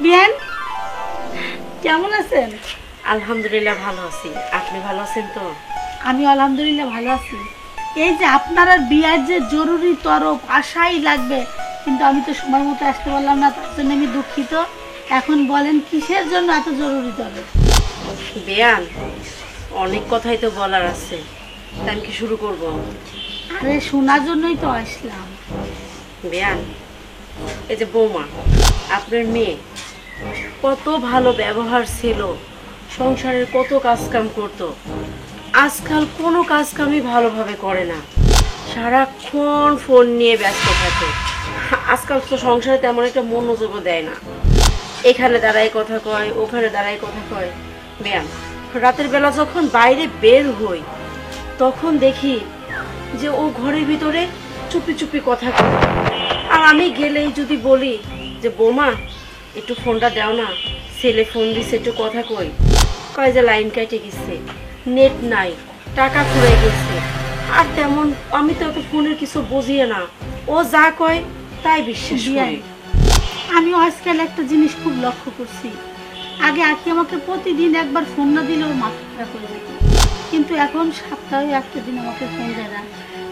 বিয়ান, কেমন আছেন? আলহামদুলিল্লাহ ভালো আছি, আপনি ভালো আছেন তো? আমি আলহামদুলিল্লাহ ভালো আছি। এই যে আপনার আর বিয়ার যে জরুরি তরফ আশাই লাগবে, কিন্তু আমি তো সময় মতো আসতে পারলাম না, তার জন্য আমি দুঃখিত। এখন বলেন কিসের জন্য এত জরুরি তরফ? বেয়ান, অনেক কথাই তো বলার আছে, তাই আমি কি শুরু করব? আরে শোনার জন্যই তো আসলাম। বেয়ান, এই যে বৌমা, আপনার মেয়ে কত ভালো ব্যবহার ছিল, সংসারের কত কাজ কাম করতো, আজকাল কোনো কাজ কামই ভালোভাবে করে না, সারাক্ষণ ফোন নিয়ে ব্যস্ত থাকে। আজকাল তো সংসারে তেমন একটা মনোযোগও দেয় না, এখানে দাঁড়ায় কথা কয়, ওখানে দাঁড়ায় কথা কয়। বেয়ান, রাতের বেলা যখন বাইরে বের হই তখন দেখি যে ও ঘরের ভিতরে চুপি চুপি কথা কয়, আর আমি গেলেই যদি বলি যে বৌমা একটু ফোনটা দাও না, ছেলে ফোন দিছে একটু কথা কই, কয় যে লাইন কেটে গেছে, নেট নাই, টাকা ফুরে গেছে। আর তেমন আমি তো ওকে ফোনের কিছু বুঝিয়ে না, ও যা কয় তাই বিশ্বাস করি। আমিও আজকাল একটা জিনিস খুব লক্ষ্য করছি, আগে আখি আমাকে প্রতিদিন একবার ফোন না দিলে ওর মাথা খারাপ হয়ে যেত, কিন্তু এখন সপ্তাহে একটা দিন আমাকে ফোন দেয় না।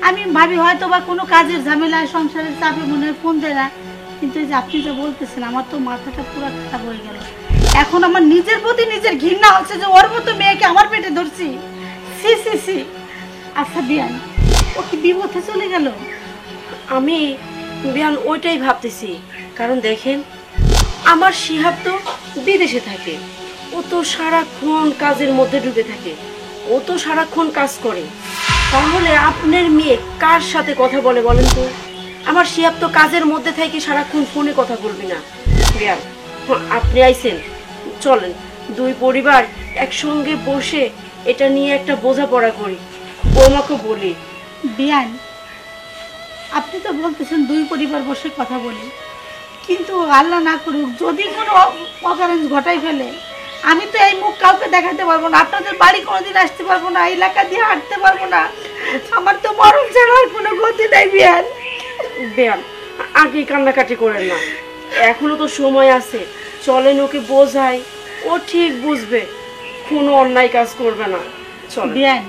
আমি ভাবি হয়তো বা কোনো কাজের ঝামেলায় সংসারের চাপে মনে হয় ফোন দেয় না, কিন্তু এই যে আপনি যে বলতেছেন আমার তো মাথাটা পুরো খারাপ হয়ে গেল। এখন আমার নিজের প্রতি নিজের ঘৃণা হচ্ছে যে ওর মতো মেয়েকে আমার পেটে ধরছি। সি সি সি। আচ্ছা বিয়ান, ও কি বিপথে চলে গেল? আমি বিয়ান ওইটাই ভাবতেছি, কারণ দেখেন আমার শিহাব তো বিদেশে থাকে, ও তো সারাক্ষণ কাজের মধ্যে ডুবে থাকে, ও তো সারাক্ষণ কাজ করে, তাহলে আপনার মেয়ে কার সাথে কথা বলে বলেন তো? আমার শিহাব তো কাজের মধ্যে থেকে সারাক্ষণ ফোনে কথা বলবি না। বিয়ান, আপনি আইছেন, চলেন দুই পরিবার একসঙ্গে বসে এটা নিয়ে একটা বোঝাপড়া করি, বৌমাকে বলি। বিয়ান, আপনি তো বলতেছেন দুই পরিবার বসে কথা বলি, কিন্তু আল্লাহ না করুক যদি কোনো অকারেন্স ঘটাই ফেলে, আমি তো এই মুখ কাউকে দেখাতে পারবো না, আপনাদের বাড়ি কোনোদিন আসতে পারবো না, এলাকা দিয়ে হাঁটতে পারবো না, আমার তো মরণ ছাড়ার কোনো গতি নেই। বিয়ান, বেয়ান আগে কান্নাকাটি করেন না, এখনো তো সময় আছে, চলেন ওকে বোঝাই, ও ঠিক বুঝবে, কোনো অন্যায় কাজ করবে না। চল বিয়ান,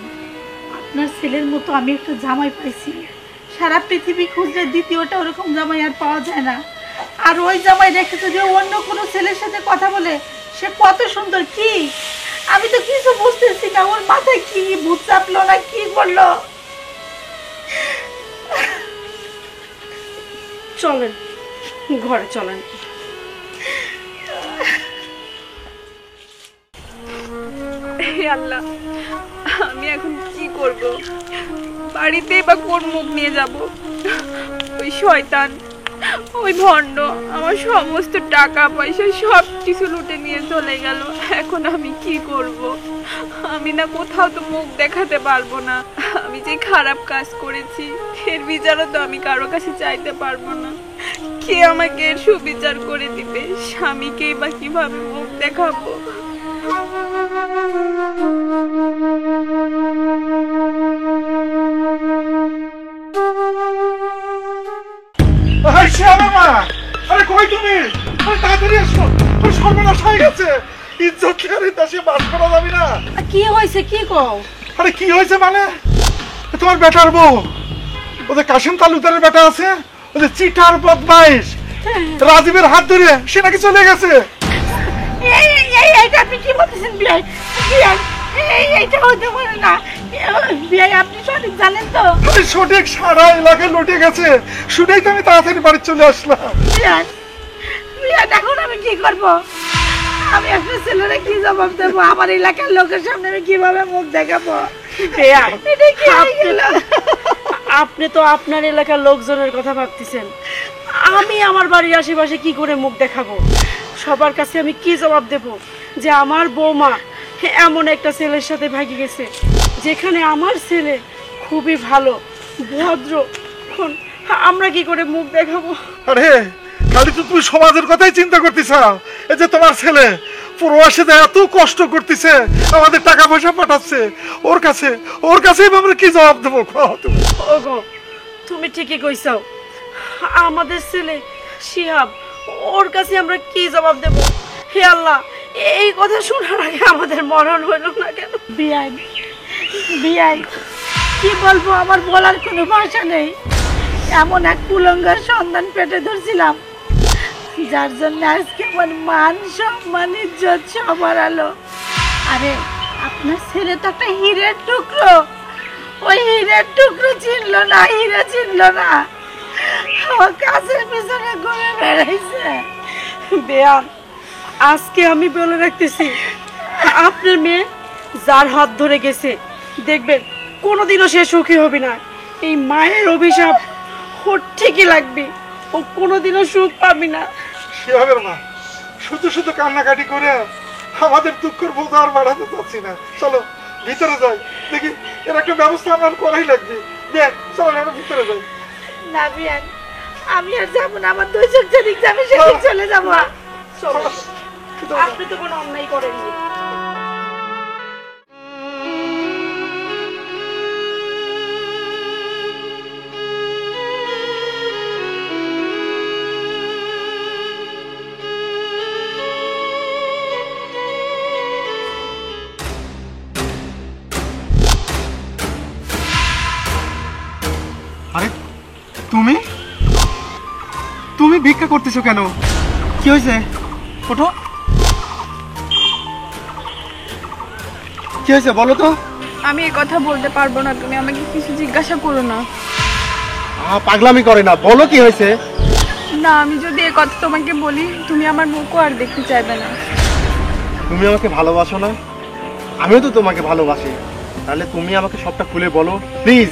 আপনার ছেলের মতো আমি একটা জামাই পাইছি, সারা পৃথিবী খুঁজলে দ্বিতীয়টা ওরকম জামাই আর পাওয়া যায় না। আর ওই জামাই রেখে যদি অন্য কোনো ছেলের সাথে কথা বলে, সে কত সুন্দর। কি আমি তো কিছু বুঝতেছি না, ওর মাথায় কি ভূত চাপলো না কি করলো। চলেন ঘরে চলেন। হে আল্লাহ, আমি এখন কি করব? বাড়িতে বা কোন মুখ নিয়ে যাব? ওই শয়তান, ওই ভণ্ড আমার সমস্ত টাকা পয়সা সব কিছু লুটে নিয়ে চলে গেল, এখন আমি কি করব? আমি না কোথাও তো মুখ দেখাতে পারবো না, আমি যে খারাপ কাজ করেছি এর বিচারও তো আমি কারো কাছে চাইতে পারবো না। কে আমাকে এর সুবিচার করে দিবে? স্বামীকেই বা কিভাবে মুখ দেখাবো? আরে কই তুমি? আরে তাড়াতাড়ি আসো, তোর সর্বনাশ হয়ে গেছে, ইজ্জত ছেড়ে দেশে বাস করা যাবে না। কি হয়েছে কি কও? আরে কি হয়েছে মানে, তোমার বেটার বউ, ওদের কাশিম তালুকদারের বেটা আছে, ওদের চিটার বদমাইশ রাজীবের হাত ধরে সে নাকি চলে গেছে। এইটা আপনি কি বলতেছেন বিয়াই? বিয়াই এইটা হতে পারে না বিয়াই, আপনি সঠিক জানেন তো? আমি সঠিক, সারা এলাকায় লুটে গেছে, শুনেই তো আমি তাড়াতাড়ি বাড়ি চলে আসলাম। বিয়াই বিয়াই, এখন আমি কি করব? আমি আপনার ছেলেরা কি জবাব দেবো? আমার এলাকার লোকের সামনে আমি কিভাবে মুখ দেখাবো? বেয়াই, আপনি তো আপনার এলাকার লোকজনের কথা ভাবতেছেন, আমি আমার বাড়ির আশেপাশে কি করে মুখ দেখাবো? সবার কাছে আমি কি জবাব দেব যে আমার বৌমা এমন একটা ছেলের সাথে ভাগি গেছে, যেখানে আমার ছেলে খুবই ভালো ভদ্র? এখন আমরা কি করে মুখ দেখাবো? আরে খালি তো তুমি সমাজের কথাই চিন্তা করতেছ। এই যে তোমার ছেলে প্রবাসীতে এত কষ্ট করতেছে, আমাদের টাকা পয়সা পাঠাচ্ছে, ওর কাছে আমরা কি জবাব দেবো? ওগো, তুমি ঠিকই কইছাও, আমাদের ছেলে শিহাব, ওর কাছে আমরা কি জবাব দেব? হে আল্লাহ, এই কথা শোনার আগে আমাদের মরণ হইল না কেন? বিয়াই বিয়াই, কি বলবো, আমার বলার কোনো ভাষা নেই। এমন এক কুলঙ্গার সন্ধান পেটে ধরছিলাম, যার জন্য আজকে আমার মান সম্মান ইজ্জত সব হারালো। আরে আপনার ছেলে তো একটা হীরের টুকরো, ওই হীরের টুকরো চিনলো না, হীরা চিনলো না, আমার কাছের পিছনে ঘুরে বেড়াইছে। বেয়ান, আজকে আমি বলে রাখতেছি, আপনার মেয়ে যার হাত ধরে গেছে, দেখবেন কোনোদিনও সে সুখী হবে না। এই মায়ের অভিশাপ ওর ঠিকই লাগবে, ও কোনোদিনও সুখ পাবে না। শিহাবের মা শুধু শুধু কান্নাকাটি করে আমাদের দুঃখের বোঝা আর বাড়াতে চাচ্ছি না। চলো ভিতরে যাই, দেখি এর একটা ব্যবস্থা আমার করাই লাগবে। চলো আমরা ভিতরে যাই। না বিয়ান, আমি আর যাবো না, আমার দুই চোখ যেদিক যাবে সেদিক চলে যাবো। চলো, আপনি তো কোনো অন্যায় করেননি। আরে তুমি তুমি ভিক্ষা করতেছো কেন? কি হয়েছে? ওঠো, কি হয়েছে বলো তো? আমি এই কথা বলতে পারবো না, তুমি আমাকে কিছু জিজ্ঞাসা করো না। পাগলামি করে না, বলো কি হয়েছে? না, আমি যদি এই কথা তোমাকে বলি, তুমি আমার মুখও আর দেখতে চাইবে না। তুমি আমাকে ভালোবাসো না? আমিও তো তোমাকে ভালোবাসি, তাহলে তুমি আমাকে সবটা খুলে বলো প্লিজ।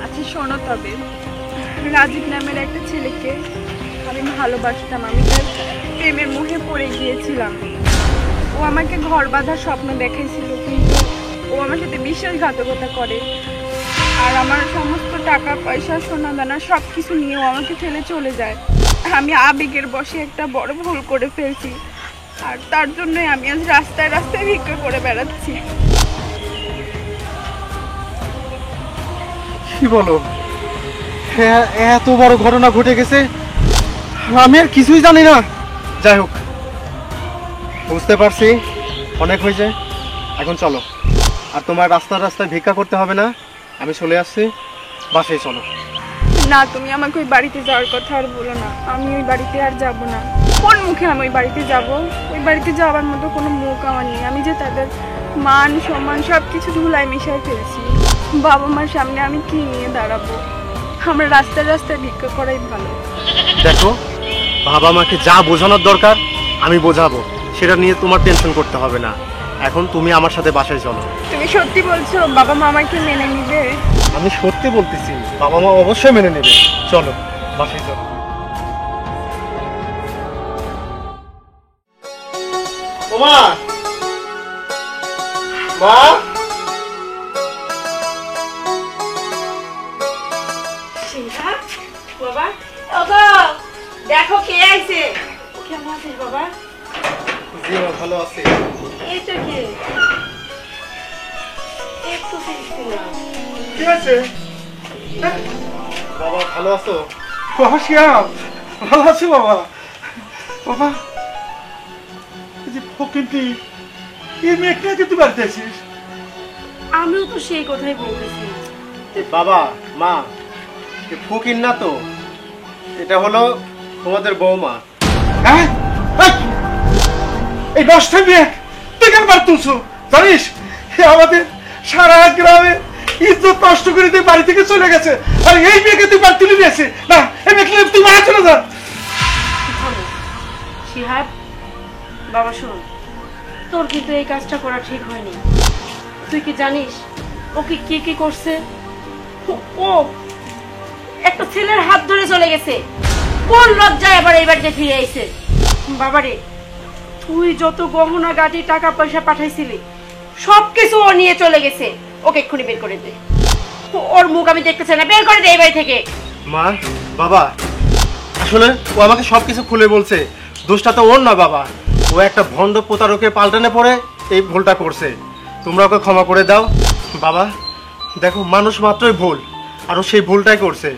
আচ্ছা শোনো, তবে রাজীব নামের একটা ছেলেকে আমি ভালোবাসতাম, আমি তার প্রেমের মুখে পড়ে গিয়েছিলাম। ও আমাকে ঘর বাঁধার স্বপ্ন দেখাইছিল, কিন্তু ও আমার সাথে বিশ্বাসঘাতকতা করে, আর আমার সমস্ত টাকা পয়সা সোনা দানা সব কিছু নিয়ে ও আমাকে ফেলে চলে যায়। আমি আবেগের বশে একটা বড় ভুল করে ফেলছি, আর তার জন্যই আমি আজ রাস্তায় রাস্তায় ভিক্ষা করে বেড়াচ্ছি। কি বলো? এত বড় ঘটনা ঘটে গেছে, আমি আর কিছুই জানি না। যাই হোক, বুঝতে পারছি, অনেক হয়েছে, এখন চলো। আর তোমার রাস্তায় রাস্তায় ভিক্ষা করতে হবে না, আমি চলে আসছি, বাসায় চলো। না, তুমি আমাকে ওই বাড়িতে যাওয়ার কথা আর বলো না, আমি ওই বাড়িতে আর যাব না। কোন মুখে আমি ওই বাড়িতে যাব? ওই বাড়িতে যাওয়ার মতো কোনো মুখ আমার নেই। আমি যে তাদের মান সম্মান সব কিছু ধুলাই মিশাই ফেলছি, বাবা মার সামনে আমি কি নিয়ে দাঁড়াবো? আমরা রাস্তায় রাস্তায় ভিক্ষা করাই ভালো। দেখো, বাবা মাকে যা বোঝানোর দরকার আমি বোঝাবো, সেটা নিয়ে তোমার টেনশন করতে হবে না। এখন তুমি আমার সাথে বাসায় চলো। তুমি সত্যি বলছো বাবা মা আমাকে মেনে নিবে? আমি সত্যি বলতেছি, বাবা মা অবশ্যই মেনে নেবে। চলো বাসায় চলো। মা, মা, বাবা, ওগো দেখো কে আইছে। কেমন আছিস বাবা? জি মা, ভালো আছি। এইটা কে? একটু চিনছি না। কি হয়েছে? বাবা ভালো আছো? বাবা শিয়াব, ভালো আছি বাবা। বাবা, এই যে ফকিন্তি, এই মেয়েকে নিয়ে তুই বাড়িতে আছিস? আমিও তো সেই কথাই বলতেছি। বাবা মা, ফকির না তো, এটা হলো তোমাদের বৌমা। হ্যাঁ, এই নষ্ট মেয়ে তুই কেন বার তুলছো? জানিস আমাদের সারা গ্রামে ইজ্জত নষ্ট করে তুই বাড়ি থেকে চলে গেছে, আর এই মেয়েকে তুই বার তুলে নিয়েছে। না, এই মেয়েকে তুই মারা চলে যা। শিহাব বাবা, শোন, তোর কিন্তু এই কাজটা করা ঠিক হয়নি। তুই কি জানিস ওকে কি কি করছে? ও একটা ছেলের হাত ধরে চলে গেছে, কোন লজ্জায় আবার এই বাড়িতে ফিরে আইছে। বাবারে, তুই যত গহনা গাটি টাকা পয়সা পাঠাইছিলি সবকিছু ও নিয়ে চলে গেছে। ওকে এক্ষুনি বের করে দে, ওর মুখ আমি দেখতে চাই না, বের করে দে এই বাড়ি থেকে। মা, বাবা, আসলে ও আমাকে সবকিছু খুলে বলছে। দোষটা তো ওর না বাবা, ও একটা ভণ্ড প্রতারকের পাল্টানে পড়ে এই ভুলটা করছে। তোমরা ওকে ক্ষমা করে দাও। বাবা দেখো, মানুষ মাত্রই ভুল, আর ও সেই ভুলটাই করছে।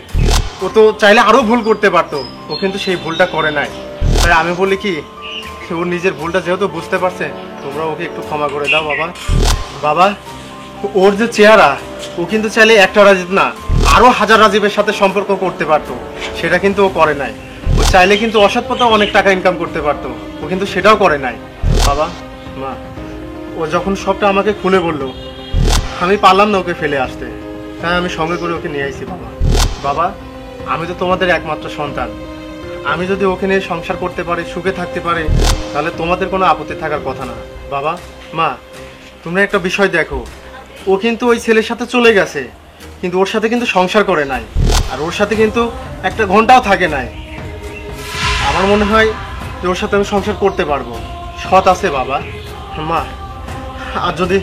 ও তো চাইলে আরো ভুল করতে পারতো, ও কিন্তু সেই ভুলটা করে নাই। তাই আমি বলি কি, ওর নিজের ভুলটা যেহেতু বুঝতে পারছে, তোমরা ওকে একটু ক্ষমা করে দাও বাবা। বাবা, ওর যে চেহারা, ও কিন্তু চাইলে একটা রাজীব না আরো হাজার রাজীবের সাথে সম্পর্ক করতে পারতো, সেটা কিন্তু ও করে নাই। ও চাইলে কিন্তু অসৎ পথে অনেক টাকা ইনকাম করতে পারতো, ও কিন্তু সেটাও করে নাই। বাবা, মা, ও যখন সবটা আমাকে খুলে বললো, আমি পারলাম না ওকে ফেলে আসতে, তাই আমি সঙ্গে করে ওকে নিয়ে আইছি। বাবা, বাবা, আমি তো তোমাদের একমাত্র সন্তান, আমি যদি ওকে নিয়ে সংসার করতে পারি, সুখে থাকতে পারি, তাহলে তোমাদের কোনো আপত্তি থাকার কথা না। বাবা, মা, তোমরা একটা বিষয় দেখো, ও কিন্তু ওই ছেলের সাথে চলে গেছে, কিন্তু ওর সাথে কিন্তু সংসার করে নাই, আর ওর সাথে কিন্তু একটা ঘন্টাও থাকে নাই। আমার মনে হয় যে ওর সাথে আমি সংসার করতে পারবো, সৎ আছে। বাবা, মা, আর যদি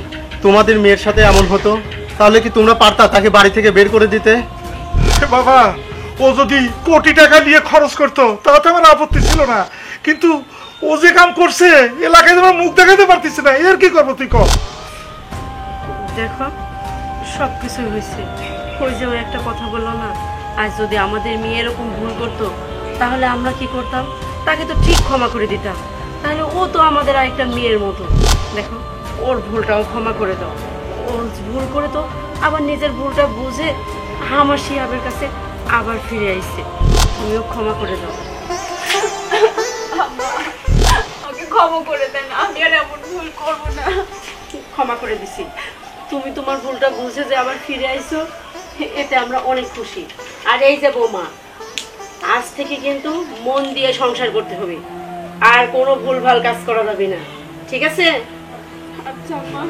তোমাদের মেয়ের সাথে এমন হতো, তাহলে কি তোমরা পারতা তাকে বাড়ি থেকে বের করে দিতে? বাবা, ও যদি কোটি টাকা নিয়ে খরচ করতো তাহলে তো আমার আপত্তি ছিল না, কিন্তু ও যে কাম করছে এলাকায় তোমার মুখ দেখাতে পারতেছে না, এর কি করবো তুই কর? দেখো, সবকিছু হয়েছে। ওই যে ও একটা কথা বললো না, আজ যদি আমাদের মেয়ে এরকম ভুল করতো তাহলে আমরা কি করতাম? তাকে তো ঠিক ক্ষমা করে দিতাম, তাহলে ও তো আমাদের আরেকটা মেয়ের মতো। দেখো, ওর ভুলটাও ক্ষমা করে দাও। ওর ভুল করে তো আবার নিজের ভুলটা বুঝে আমার শিহাবের কাছে আবার ফিরে আইছে, তুমিও ক্ষমা করে দাও। আমাকে ক্ষমা করে দেন, আমি আর এমন ভুল করবো না। ক্ষমা করে দিছি, তুমি তোমার ভুলটা বুঝে যে আবার ফিরে আইছো, এতে আমরা অনেক খুশি। আর এই যে বৌমা, আজ থেকে কিন্তু মন দিয়ে সংসার করতে হবে, আর কোনো ভুলভাল কাজ করা যাবে না, ঠিক আছে? আচ্ছা মা,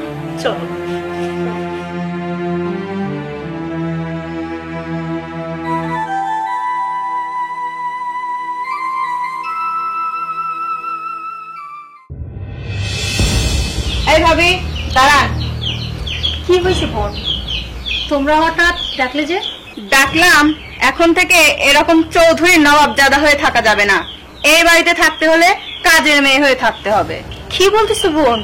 চলো। এই ভাবি দাঁড়ান। কি হয়েছে বোন, তোমরা হঠাৎ ডাকলে যে? ডাকলাম, এখন থেকে এরকম চৌধুরী নবাবজাদা হয়ে থাকা যাবে না, এই বাড়িতে থাকতে হলে কাজের মেয়ে হয়ে থাকতে হবে। কি বলতেছো বোন?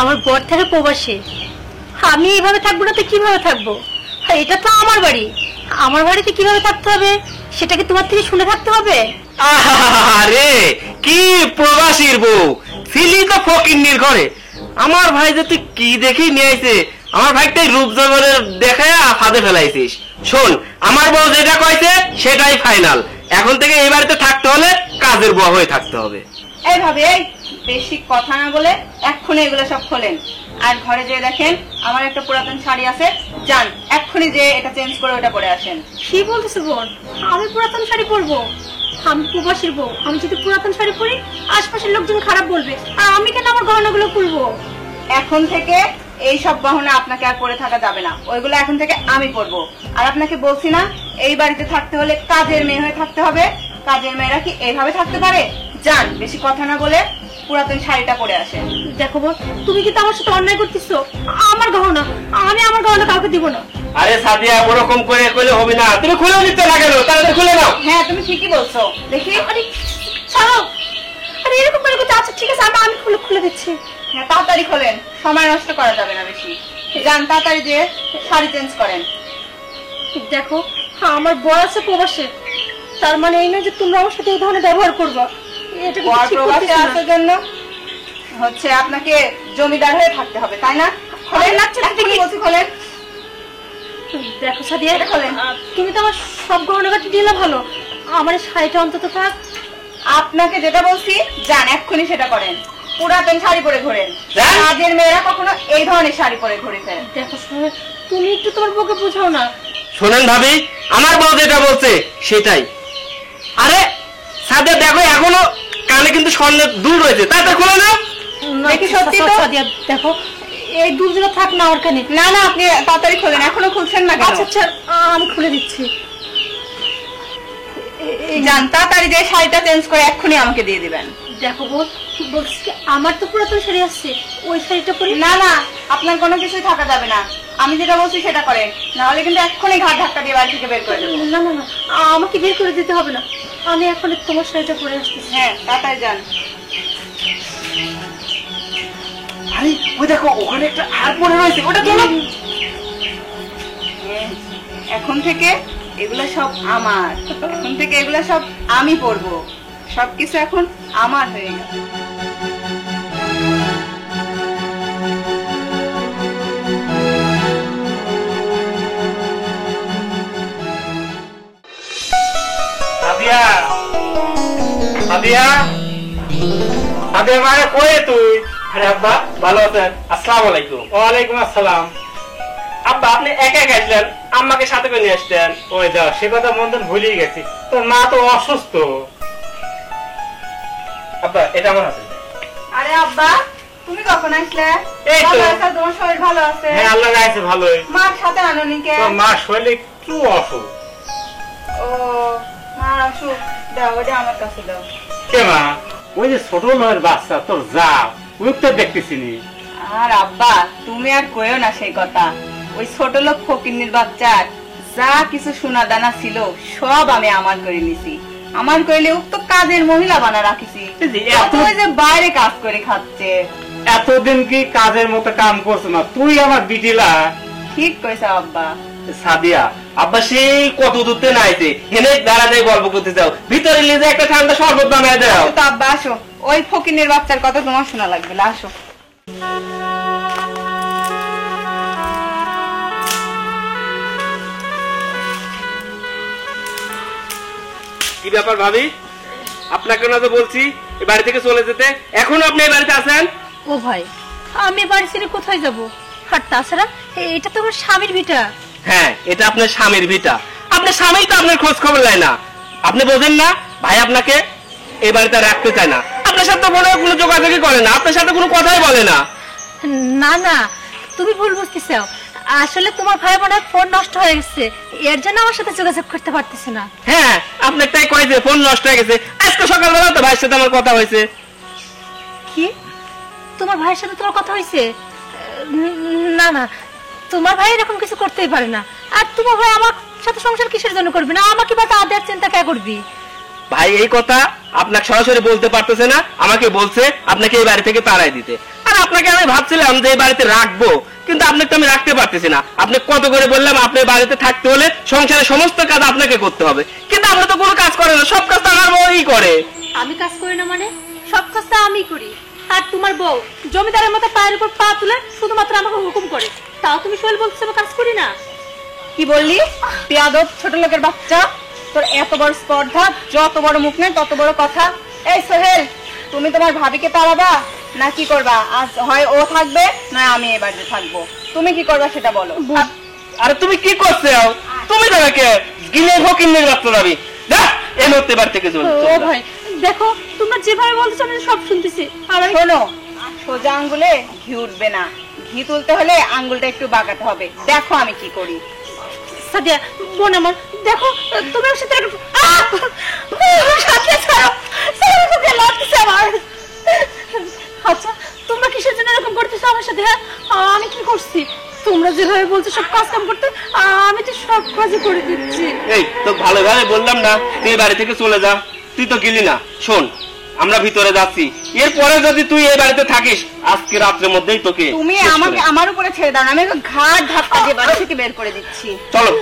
আমার বর থেকে প্রবাসী, আমি এইভাবে থাকবো না তো কিভাবে থাকবো? আর এটা তো আমার বাড়ি, আমার বাড়িতে কিভাবে থাকতে হবে সেটাকে তোমার থেকে শুনে থাকতে হবে? আরে কি প্রবাসীর বউ, ছিলি তো ফকিন্নির ঘরে। আমার ভাই যে তুই কি দেখি নিয়ে আইছে, আমার ভাইটাই রূপ জগতের দেখায় ফাঁদে ফেলাইছিস। শোন, আমার বউ যেটা কইছে সেটাই ফাইনাল, এখন থেকে এই বাড়িতে থাকতে হলে কাজের বউ হয়ে থাকতে হবে। এই ভাবি, এই বেশি কথা না বলে এক্ষুনি এগুলো সব খোলেন, আর ঘরে যেয়ে দেখেন আমার একটা পুরাতন শাড়ি আছে, যান এক্ষুনি যে এটা চেঞ্জ করে ওটা পরে আসেন। কি বলতেছো বোন, আমি পুরাতন শাড়ি পরবো? আমি প্রবাসীর বউ, আমি যদি পুরাতন শাড়ি পরি আশপাশের লোকজন খারাপ বলবে, আর আমি কেন আমার গহনাগুলো খুলবো? এখন থেকে এই সব গহনা আপনাকে আর পরে থাকা যাবে না, ওইগুলো এখন থেকে আমি পরবো। আর আপনাকে বলছি না, এই বাড়িতে থাকতে হলে কাজের মেয়ে হয়ে থাকতে হবে, কাজের মেয়েরা কি এইভাবে থাকতে পারে? যান, বেশি কথা না বলে পুরাতন শাড়িটা পরে আসেন। দেখো বোন, তুমি কিন্তু আমার সাথে অন্যায় করতেছো, আমার গহনা, আমি আমার গহনা কাউকে দিব না। আরে সাদিয়া, ওরকম করে কইলে হবে না, তুমি খুলে নিতে না কেন? তাহলে খুলে নাও। হ্যাঁ, তুমি ঠিকই বলছো, দেখি। আরে ছাড়ো, আরে এরকম করে করতে। আচ্ছা ঠিক আছে, আমি খুলে দিচ্ছি। হ্যাঁ, তাড়াতাড়ি খোলেন, সময় নষ্ট করা যাবে না বেশি। যান, তাড়াতাড়ি দিয়ে শাড়ি চেঞ্জ করেন। দেখো, আমার বর আছে প্রবাসে, তার মানে এই নয় যে তোমরা আমার সাথে এই ধরনের ব্যবহার করবা। এটা কিন্তু ঠিক প্রবাসে করতেছো না। আসার জন্য হচ্ছে আপনাকে জমিদার হয়ে থাকতে হবে, তাই না? খোলেন, বলছি খোলেন। দেখো সাদিয়া, এটা খোলেন। তুমি তো আমার সব গহনাগাটি দিলে ভালো, আমার এই শাড়িটা অন্তত থাক। আপনাকে যেটা বলছি, যান এক্ষুনি সেটা করেন। পুরাতন শাড়ি পরে ঘোরেন, কাজের মেয়েরা কখনো এই ধরনের শাড়ি পরে ঘুরে ফেরেন। দেখো সোহেল, তুমি একটু তোমার বউকে বোঝাও না। শোনেন ভাবি, আমার বউ যেটা বলছে সেটাই। আরে সাদিয়া দেখো, এখনো কানে কিন্তু স্বর্ণের দুল রয়েছে, তাতে খুলে নাও। দেখি সত্যি তো। সাদিয়া দেখো, এই দুলজোড়া থাক না ওর কানে। না না, আপনি তাড়াতাড়ি খোলেন, এখনো খুলছেন না কেন? আচ্ছা আচ্ছা, আমি খুলে দিচ্ছি। যান তাড়াতাড়ি যে শাড়িটা চেঞ্জ করে এক্ষুনি আমাকে দিয়ে দিবেন। দেখো বোন, বলছি কি, আমার তো পুরাতন শাড়ি আছে, ওই শাড়িটা পরে। না না, আপনার কোনো কিছুই থাকা যাবে না, আমি যেটা বলছি সেটা করেন, নাহলে কিন্তু এক্ষুনি ঘাট ধাক্কা দিয়ে বাড়ি থেকে বের করে দেবো। না না না, আমাকে বের করে দিতে হবে না, আমি এখন তোমার শাড়িটা পরে আসতেছি। হ্যাঁ তাড়াতাড়ি যান। আরে ওই দেখো ওখানে একটা হার পরে রয়েছে, ওটা তোলো। এখন থেকে এগুলা সব আমার, এখন থেকে এগুলা সব আমি পরবো, সবকিছু এখন আমার হয়ে গেল। সাদিয়া, সাদিয়া, সাদিয়া মানে কই তুই? আরে আব্বা ভালো আছেন? আসসালামু আলাইকুম। ওয়ালাইকুম আসসালাম। আব্বা আপনি একা গেছিলেন, আম্মাকে সাথে করে নিয়ে আসতেন। ওই যা, সে কথা মন্দন ভুলেই গেছি, তোর মা তো অসুস্থ। আব্বা এটা আমার হাতে। আরে আব্বা, তুমি কখন আসলে? এই তো। ভালো আছো? তোমার শরীর ভালো আছে? হ্যাঁ আল্লাহ রাখছে ভালোই। মার সাথে আনোনি কে? তোর মা শরীরে একটু অসুখ। ও মার অসুখ, দাও ওটা আমার কাছে দাও। কে মা? ওই যে ছোট নয়ের বাচ্চা তোর যা, ওই তো দেখতেছি নি। আর আব্বা তুমি আর কইও না সেই কথা, ওই ছোট লোক ফকিন্নির বাচ্চার যা কিছু সোনা দানা ছিল সব আমি আমার করে নিছি। আমার কইলে উক্ত কাজের মহিলা বানা রাখিছি, এত- ওই যে বাইরে কাজ করে খাচ্ছে। এতদিন কি কাজের মতো কাম করছো না তুই? আমার বিটিলা। ঠিক কইছো আব্বা। সাদিয়া আব্বা সেই কত দূরতে নাইতে হেনে বেড়াতে গল্প করতে যাও, ভিতরে নিয়ে যে একটা ঠান্ডা শরবত বানায় দাও। আসো তো আব্বা আসো, ওই ফকিন্নির বাচ্চার কথা তোমার শোনা লাগবে না, আসো। কি ব্যাপার ভাবি, আপনাকে না তো বলছি এই বাড়ি থেকে চলে যেতে, এখন আপনি এই বাড়িতে আছেন? ও ভাই, আমি বাড়ি ছেড়ে কোথায় যাব? আর তাছাড়া এটা তো আমার স্বামীর ভিটা। হ্যাঁ এটা আপনার স্বামীর ভিটা, আপনার স্বামী তো আপনার খোঁজ খবর নেয় না। আপনি বোঝেন না ভাই আপনাকে এই বাড়িতে রাখতে চায় না, আপনার সাথে মনে হয় কোনো যোগাযোগই করে না, আপনার সাথে কোনো কথাই বলে না। না না, তুমি ভুল বুঝতেছো, আসলে তোমার ভাই বোনের ফোন নষ্ট হয়ে গেছে, এর জন্য আমার সাথে যোগাযোগ করতে পারতেছে না। হ্যাঁ আপনার তাই কয় যে ফোন নষ্ট হয়ে গেছে, আজকে সকালবেলা তো ভাইয়ের সাথে আমার কথা হয়েছে। কি, তোমার ভাইয়ের সাথে তোমার কথা হয়েছে? না না, তোমার ভাই এরকম কিছু করতেই পারে না। আর তোমার ভাই আমার সাথে সংসার কিসের জন্য করবি না? আমাকে বা তাদের চিন্তা কে করবি? ভাই এই কথা আপনাকে সরাসরি বলতে পারতেছে না, আমাকে বলছে আপনাকে এই বাড়ি থেকে তাড়াই দিতে। আর আপনাকে আমি ভাবছিলাম যে এই বাড়িতে রাখবো, কিন্তু আপনাকে তো আমি রাখতে পারতেছি না। আপনি কত করে বললাম আপনার বাড়িতে থাকতে হলে সংসারের সমস্ত কাজ আপনাকে করতে হবে, কিন্তু আপনি তো কোনো কাজ করেন না, সব কাজ তো আমার বউই করে। আমি কাজ করি না মানে? সব কাজটা আমি করি। আর তোমার বউ জমিদারের মতো পায়ের উপর পা তুলে শুধুমাত্র আমাকে হুকুম করে, তাও তুমি সোহেল বলছো আমি কাজ করি না? কি বললি? পেয়াদব ছোট লোকের বাচ্চা, তোর এত বড় স্পর্ধা, যত বড় মুখ নেই তত বড় কথা। এই সোহেল, তুমি তোমার ভাবিকে তাড়াবা না কি করবা? আজ হয় ও থাকবে না আমি এ বাড়িতে থাকবো, তুমি কি করবা সেটা বলো। আরে তুমি কি করছো? তুমি তো নাকি গিলে ফকিন্নের বাচ্চা যাবি, যা এই মুহূর্তে বাড়ি থেকে চলে ও ভাই দেখো, তোমরা যেভাবে বলছো আমি সব শুনতেছি। আর শোনো, সোজা আঙ্গুলে ঘি উঠবে না, ঘি তুলতে হলে আঙ্গুলটা একটু বাঁকাতে হবে। দেখো আমি কি করি। সাদিয়া বোন আমার, দেখো তুমি ওর সাথে সাথে ছাড়ো, ছাড়ো, সাথে লাগছে আমার। আচ্ছা তোমরা কিসের জন্য এরকম করতেছো আমার সাথে? হ্যাঁ আমি কি করছি? তোমরা যেভাবে বলছো সব কাজ কাম করতে, আমি তো সব কাজই করে দিচ্ছি। এই তো ভালোভাবে বললাম না তুই বাড়ি থেকে চলে যা, তুই তো গেলি না। শোন আমরা ভিতরে যাচ্ছি, এরপরে যদি তুই এই বাড়িতে থাকিস আজকে রাত্রের মধ্যেই তোকে তুমি শেষ করে আমাকে দেব। আমার উপরে ছেড়ে দাও না, আমি ঘাট ধাক্কা দিয়ে বাড়ি থেকে বের করে দিচ্ছি। চলো।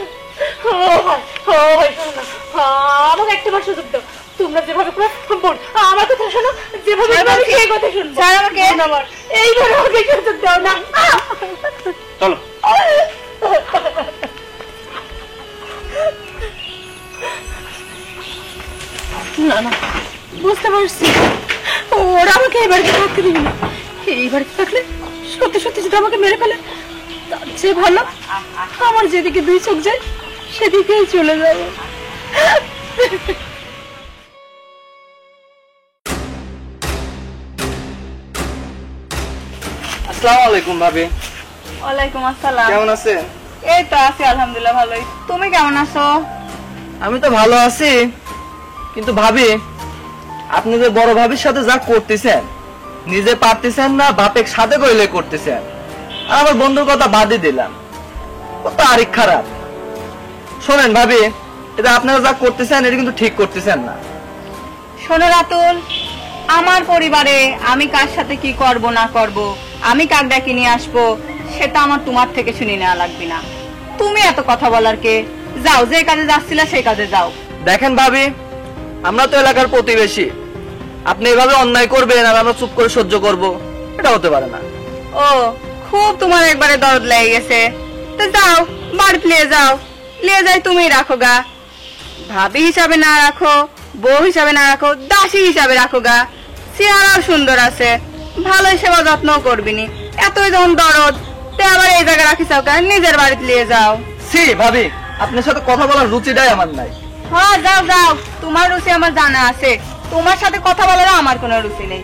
আমাকে একটা বার সুযোগ দাও, তোমরা যেভাবে করে বোন আমার কথা শোনো, যেভাবে আমি সেই কথা শুনবো। আমাকে আমার এইভাবে আমাকে সুযোগ দাও না। চলো। না না, বুঝতে পারছি ওরা আমাকে এই বাড়িতে থাকতে দিবে না। এই বাড়িতে থাকলে সত্যি সত্যি যদি আমাকে মেরে ফেলে তার চেয়ে ভালো আমার যেদিকে দুই চোখ যায় সেদিকেই চলে যাবো। আসসালামু আলাইকুম ভাবি। ওয়ালাইকুম আসসালাম। কেমন আছেন? এই তো আছি আলহামদুলিল্লাহ ভালোই। তুমি কেমন আছো? আমি তো ভালো আছি, কিন্তু ভাবি আপনি যে বড় ভাবির সাথে যা করতেছেন, নিজে পারতেছেন না, বাপের সাথে কইলে করতেছেন। আর আমার বন্ধুর কথা বাদই দিলাম, ও তো আরেক খারাপ। শোনেন ভাবি, এটা আপনারা যা করতেছেন এটা কিন্তু ঠিক করতেছেন না। শোনো রাতুল, আমার পরিবারে আমি কার সাথে কি করব না করব, আমি কাক ডাকি নিয়ে আসবো, সেটা আমার তোমার থেকে শুনে নেওয়া লাগবে না। তুমি এত কথা বলার কে? যাও, যে কাজে যাচ্ছিলা সেই কাজে যাও। দেখেন ভাবি, আমরা তো এলাকার প্রতিবেশী, আপনি এভাবে অন্যায় করবেন আর আমরা চুপ করে সহ্য করব, এটা হতে পারে না। ও, খুব তোমার একবারে দরদ লেগে গেছে, তো যাও বাড়িতে নিয়ে যাও, নিয়ে যাই তুমি রাখো গা। ভাবি হিসাবে না রাখো, বউ হিসাবে না রাখো, দাসী হিসাবে রাখো গা। চেহারাও সুন্দর আছে, ভালো সেবা যত্ন করবিনি, এতই যখন দরদ, তে আবার এই জায়গায় রাখিস নিজের বাড়িতে নিয়ে যাও। সি ভাবি, আপনার সাথে কথা বলার রুচিটাই আমার নাই। হ্যাঁ যাও যাও, তোমার রুচি আমার জানা আছে, তোমার সাথে কথা বলার আমার কোনো রুচি নেই।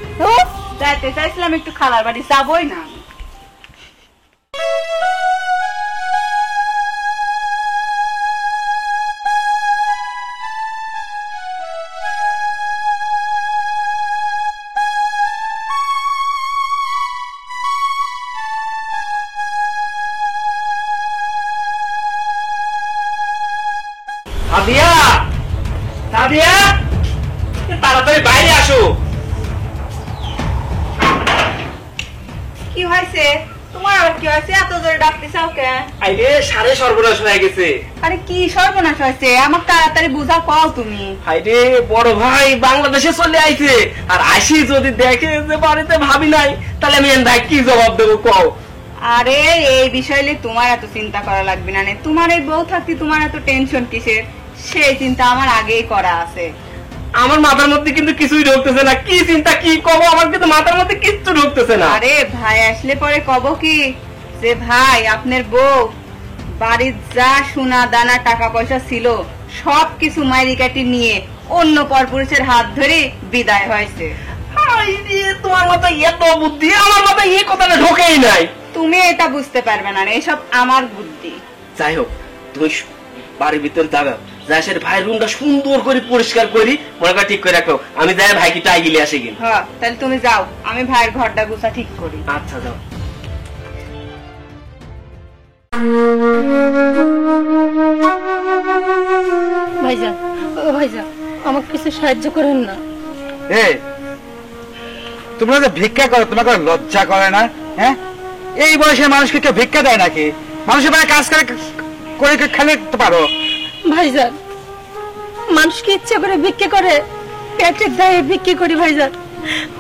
যাইতে চাইছিলাম একটু খালার বাড়ি, যাবই না। সাদিয়া, সাদিয়া, তাড়াতাড়ি বাইরে আসো। কি হয়েছে তোমার? আবার কি হয়েছে? এত জোরে ডাকতে চাও কেন? আইরে সাড়ে সর্বনাশ হয়ে গেছে। আরে কি সর্বনাশ হয়েছে? আমার তাড়াতাড়ি বুঝা কও তুমি। আইরে বড় ভাই বাংলাদেশে চলে আইছে, আর আসি যদি দেখে যে বাড়িতে ভাবি নাই, তাহলে আমি ভাই কি জবাব দেবো কও? আরে এই বিষয় নিয়ে তোমার এত চিন্তা করা লাগবে না, তোমার এই বউ থাকতে তোমার এত টেনশন কিসের? সেই চিন্তা আমার আগেই করা আছে। আমার মাথার মধ্যে কিন্তু কিছুই ঢুকতেছে না, কি চিন্তা কি কব, আমার কিন্তু মাথার মধ্যে কিচ্ছু ঢুকতেছে না। আরে ভাই আসলে পরে কব কি যে ভাই আপনার বউ বাড়ির যা সোনা দানা টাকা পয়সা ছিল সব কিছু মাইরি কাটি নিয়ে অন্য পরপুরুষের হাত ধরে বিদায় হয়েছে। আইরে তোমার মাথায় এত বুদ্ধি, আমার মাথায় এই কথাটা ঢোকেই নাই। তুমি এটা বুঝতে পারবে না, এসব আমার বুদ্ধি। যাই হোক, তুমি বাড়ির ভিতরে যাবে, যাই সে ভাইয়ের রুমটা সুন্দর করে পরিষ্কার করি, মনে করে ঠিক করে রাখো, আমি যাই ভাইকে টাই গিলে আসি কিনা। হ্যাঁ তাহলে তুমি যাও, আমি ভাইয়ের ঘরটা গুছা ঠিক করি। আচ্ছা যাও। ভাইজান, ও ভাইজান, আমাকে কিছু সাহায্য করেন না। তোমরা যে ভিক্ষা করো, তোমাকে লজ্জা করে না? হ্যাঁ, এই বয়সে মানুষকে কেউ ভিক্ষা দেয় নাকি? মানুষের মানে কাজ করে করে খেলে পারো। ভাইজান, মানুষকে ইচ্ছা করে ভিক্ষে করে, পেটের দায়ে ভিক্ষে করি ভাইজান।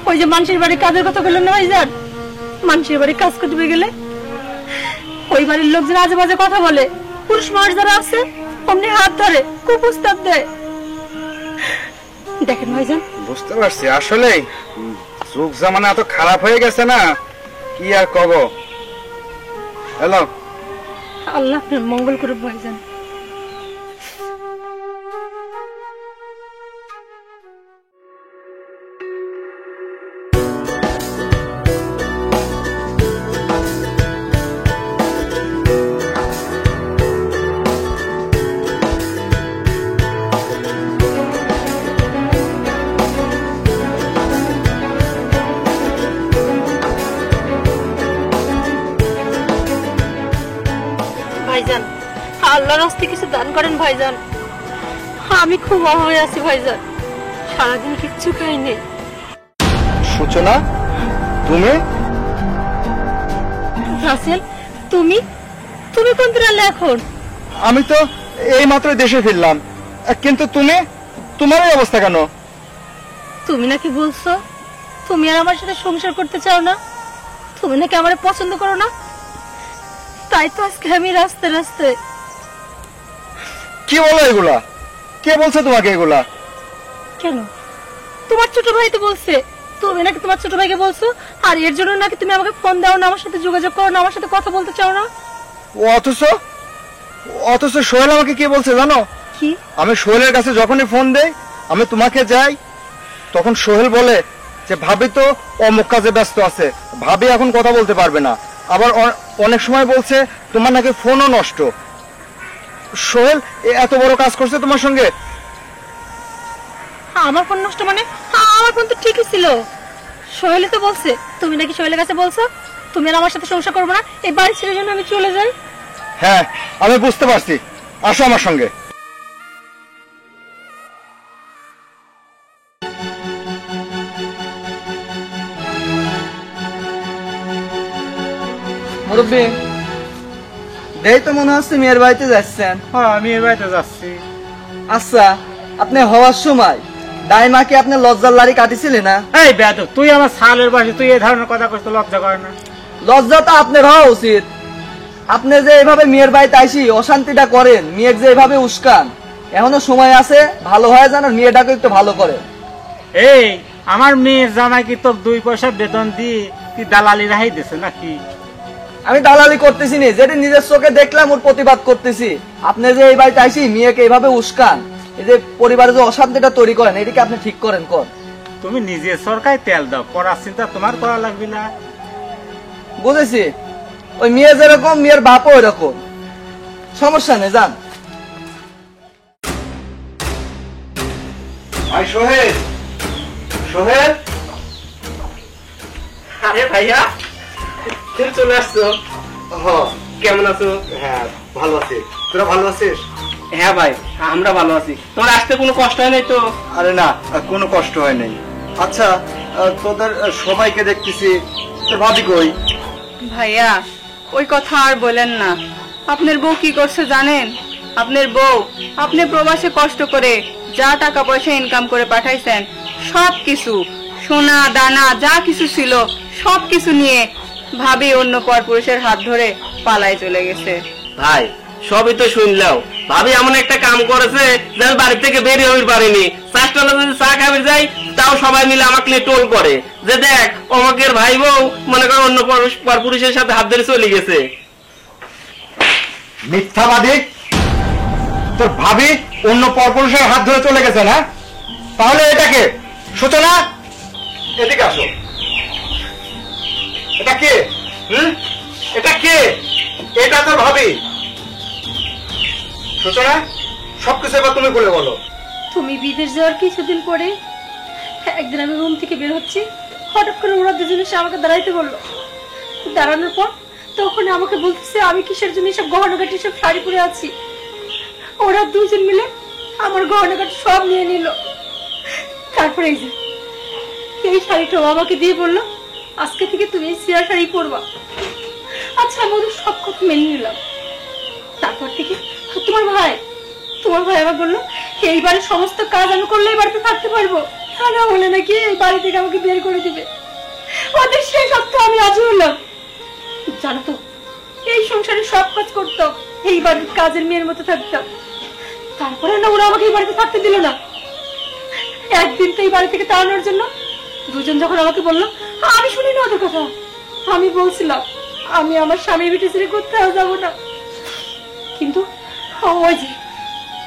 ওই যে মানুষের বাড়ি কাজের কথা বললেন না ভাইজান, মানুষের বাড়ি কাজ করতে গেলে ওই বাড়ির লোকজন আজে বাজে কথা বলে, পুরুষ মানুষ যারা আছে অমনি হাত ধরে কুপ্রস্তাব দেয়। দেখেন ভাইজান, বুঝতে পারছি, আসলে যুগ জামানা এত খারাপ হয়ে গেছে না, কি আর কব। হ্যালো, আল্লাহ আপনার মঙ্গল করুক ভাইজান। ভাইজান, আল্লাহর রাস্তায় কিছু দান করেন ভাইজান, আমি খুব অভাবে আছি ভাইজান, সারাদিন কিচ্ছু খাইনি। সূচনা, তুমি? রাসেল, তুমি তুমি কোন দিন এখন? আমি তো এই মাত্র দেশে ফিরলাম, কিন্তু তুমি, তোমার এই অবস্থা কেন? তুমি নাকি বলছো তুমি আর আমার সাথে সংসার করতে চাও না, তুমি নাকি আমারে পছন্দ করো না, তাই তো আজকে আমি রাস্তায় রাস্তায়। কি বলো এগুলা? কে বলছে তোমাকে এগুলা? কেন? তোমার ছোট ভাই তো বলছে, তুমি নাকি তোমার ছোট ভাইকে বলছো, আর এর জন্য নাকি তুমি আমাকে ফোন দাও না, আমার সাথে যোগাযোগ করো না, আমার সাথে কথা বলতে চাও না। অথচ অথচ সোহেল আমাকে কি বলছে জানো? কি? আমি সোহেলের কাছে যখনই ফোন দেই, আমি তোমাকে যাই, তখন সোহেল বলে যে ভাবি তো অমুক কাজে ব্যস্ত আছে, ভাবি এখন কথা বলতে পারবে না। আবার অনেক সময় বলছে তোমার নাকি ফোনও নষ্ট। সোহেল এত বড় কাজ করছে তোমার সঙ্গে? আমার ফোন নষ্ট মানে? আমার ফোন তো ঠিকই ছিল। সোহেলই তো বলছে, তুমি নাকি সোহেলের কাছে বলছো তুমি আর আমার সাথে সংসার করবে না, এই বাড়ি ছেড়ে যেন আমি চলে যাই। হ্যাঁ আমি বুঝতে পারছি, আসো আমার সঙ্গে। মুরব্বী, দেই তো মনে হচ্ছে মেয়ের বাড়িতে যাচ্ছেন। হ্যাঁ আমি এর বাড়িতে যাচ্ছি। আচ্ছা, আপনি হওয়ার সময় দাইমাকে আপনি লজ্জার লাড়ি কাটিছিলেন না? এই বেয়াদব, তুই আমার সালের বাসে তুই এই ধরনের কথা করতে লজ্জা করে না? লজ্জা তো আপনার হওয়া উচিত। আপনি যে এইভাবে মেয়ের বাড়িতে আইসি অশান্তিটা করেন, মেয়ের যে এইভাবে উস্কান, এখনো সময় আছে, ভালো হয় জানো মেয়েটাকে একটু ভালো করে। এই আমার মেয়ের জামাই কি তোর 2 পয়সা বেতন দিয়ে কি দালালি রাহাই দিছে নাকি? আমি দালালি করতেছি নি, যেটা নিজের চোখে দেখলাম ওর প্রতিবাদ করতেছি। আপনি যে এই বাড়িতে আইসি মেয়েকে এইভাবে উস্কান, এই যে পরিবারে যে অশান্তিটা তৈরি করেন, এটাকে আপনি ঠিক করেন কর। তুমি নিজে সরকারি তেল দাও, পড়ার চিন্তা তোমার করা লাগবে না। বুঝেছি, ওই মেয়ে যেরকম মেয়ের বাপও ওইরকম, সমস্যা নেই, যান। ভাই সোহেল, সোহেল। আরে ভাইয়া, তুমি চলে আসছো? কেমন আছো? হ্যাঁ ভালো আছি, তোরা ভালো আছিস? হ্যাঁ ভাই, আমরা ভালো আছি। তোমার আসতে কোনো কষ্ট হয় নাই তো? আরে না, কোনো কষ্ট হয় নাই। আচ্ছা তোদের সবাইকে দেখতেছি, তোর ভাবি কই? ভাইয়া, ওই কথা আর বলেন না। আপনার বউ কি করছে জানেন? আপনার বউ আপনি প্রবাসে কষ্ট করে যা টাকা পয়সা ইনকাম করে পাঠাইছেন, সব কিছু সোনা দানা যা কিছু ছিল সব কিছু নিয়ে ভাবি অন্য পরপুরুষের হাত ধরে পালায় চলে গেছে। ভাই সবই তো শুনলাম, ভাবি এমন একটা কাম করেছে যে আমি বাড়ি থেকে বেরিয়ে হইতে পারিনি। চাষটা যদি চা খাবে যাই, তাও সবাই মিলে আমাকে নিয়ে টোল করে যে দেখ অমকের ভাই বউ মনে করো অন্য পরপুরুষের সাথে হাত ধরে চলে গেছে। মিথ্যাবাদী, তোর ভাবি অন্য পরপুরুষের হাত ধরে চলে গেছে না? তাহলে এটাকে সূচনা, এদিকে আসো। এটা কে? এটা কে? এটা তোর ভাবি। সূচনা, সবকিছু এবার তুমি বলে বলো। তুমি বিদেশ যাওয়ার কিছুদিন পরে একদিন আমি রুম থেকে বের হচ্ছি, হঠাৎ করে ওরা দুজন এসে আমাকে দাঁড়াইতে বললো। দাঁড়ানোর পর তখন আমাকে বলতেছে আমি কিসের জন্য সব গহনাগাটি সব শাড়ি পরে আছি। ওরা দুজন মিলে আমার গহনাগাটি সব নিয়ে নিল। তারপরে এই যে এই শাড়িটাও আমাকে দিয়ে বললো আজকে থেকে তুমি এই সিয়া শাড়ি পরবা। আচ্ছা আমি ওদের সব কথা মেনে নিলাম। তারপর থেকে তোমার ভাই আমার বললো এই বাড়ির সমস্ত কাজ আমি করলে এই বাড়িতে থাকতে পারবো, তা না হলে নাকি এই বাড়ি থেকে আমাকে বের করে দিবে। ওদের সেই সত্য আমি রাজি হলাম। জানো তো এই সংসারে সব কাজ করতাম, এই বাড়ির কাজের মেয়ের মতো থাকতাম। তারপরে না ওরা আমাকে এই বাড়িতে থাকতে দিল না। একদিন তো এই বাড়ি থেকে তাড়ানোর জন্য দুজন যখন আমাকে বললো, আমি শুনিনি ওদের কথা। আমি বলছিলাম আমি আমার স্বামী বিটি ছেড়ে কোথাও যাবো না। কিন্তু ওই যে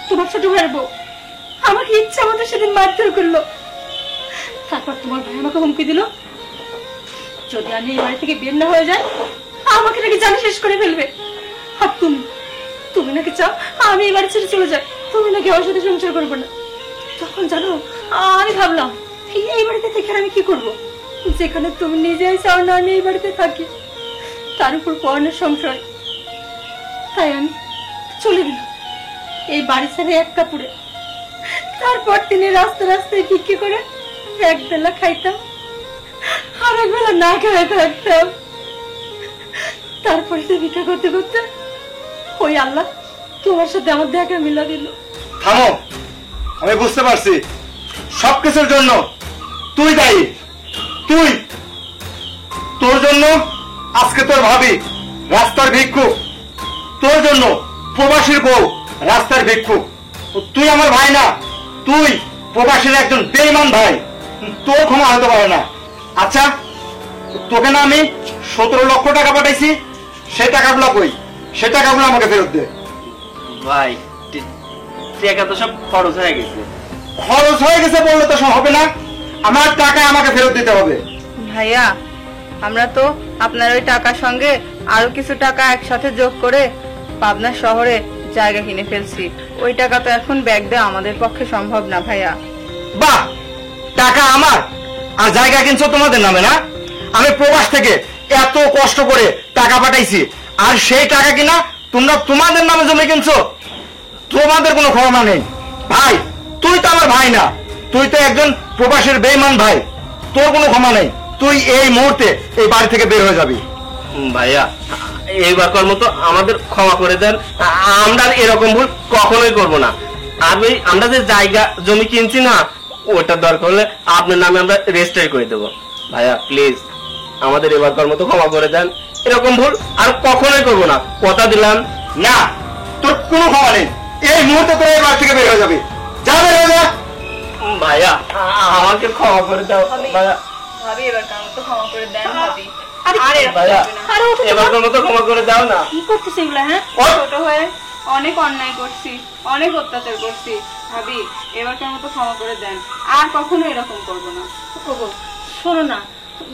তোমার ছোট ভাইয়ের বউ আমাকে ইচ্ছা মতো সেদিন মারধর করলো। তারপর তোমার ভাই আমাকে হুমকি দিল যদি আমি এই বাড়ি থেকে বের না হয়ে যাই আমাকে নাকি জানি শেষ করে ফেলবে। আর তুমি নাকি চাও আমি এই বাড়ি ছেড়ে চলে যাই, তুমি নাকি আমার সাথে সংসার করবে না। তখন জানো আমি ভাবলাম এই বাড়িতে থেকে আমি কি করবো, যেখানে তুমি নিজেই চাও না আমি এই বাড়িতে থাকি, তার উপর পড়ানোর সংসার। তাই আমি চলে গেলাম এই বাড়ি ছেড়ে এক কাপড়ে। তারপর তিনি রাস্তায় ভিক্ষে করে একবেলা খাইতাম আর একবেলা না খেয়ে থাকতাম। তারপরে তো ভিক্ষা করতে করতে ওই আল্লাহ তোমার সাথে আমার দেখা মিলা দিল। থামো, আমি বুঝতে পারছি সবকিছুর জন্য তুই দায়ী। তোর জন্য আজকে তোর ভাবি রাস্তার ভিক্ষুক, তোর জন্য প্রবাসীর বউ রাস্তার ভিক্ষুক। তুই আমার ভাই না, তুই প্রবাসীর একজন বেঈমান ভাই, তোর ক্ষমা হতে পারে না। আচ্ছা তোকে না আমি 17 লক্ষ টাকা পাঠাইছি, সেই টাকাগুলো কই? সেই টাকাগুলো আমাকে ফেরত দে। ভাই টাকা তো সব খরচ হয়ে গেছে। খরচ হয়ে গেছে বললে তো সব হবে না। আমার টাকা আমাকে ফেরত দিতে হবে। ভাইয়া আমরা তো আপনার ওই টাকার সঙ্গে আরো কিছু টাকা একসাথে যোগ করে পাবনা শহরে জায়গা কিনে ফেলছি। ওই টাকা তো এখন ব্যাগ দেওয়া আমাদের পক্ষে সম্ভব না ভাইয়া। বাহ, টাকা আমার আর জায়গা কিনছো তোমাদের নামে না? আমি প্রবাস থেকে এত কষ্ট করে টাকা পাঠাইছি, আর সেই টাকা কিনা তোমরা তোমাদের নামে জমি কিনছো? তোমাদের কোনো ক্ষমা নেই। ভাই, তুই তো আমার ভাই না, তুই তো একজন প্রবাসের বেঈমান ভাই, তোর কোনো ক্ষমা নেই। তুই এই মুহূর্তে এই বাড়ি থেকে বের হয়ে যাবি। ভাইয়া এইবারকার মতো আমাদের ক্ষমা করে দেন, আমরা আর এরকম ভুল কখনোই করব না। আর ওই আমরা যে জায়গা জমি কিনছি না, ওটা দরকার হলে আপনার নামে আমরা রেজিস্টার করে দেবো। ভাইয়া প্লিজ আমাদের এবারকার মতো ক্ষমা করে দেন, এরকম ভুল আর কখনোই করব না, কথা দিলাম। না, তোর কোনো ক্ষমা নেই। এই মুহূর্তে তোর এই বাড়ি থেকে বের হয়ে যাবি। যা, বের হয়ে যা। ভাইয়া আমাকে ক্ষমা করে দাও ভাইয়া। ভাবি এবারকার মতো ক্ষমা করে দেন ভাবি। ভাইয়া এবারকার মতো ক্ষমা করে দাও না। কি করতেছে এগুলা? হ্যাঁ, ছোট হয়ে অনেক অন্যায় করছি, অনেক অত্যাচার করছি। ভাবি এবারকার মতো ক্ষমা করে দেন, আর কখনো এরকম করবো না। ওগো শোনো না,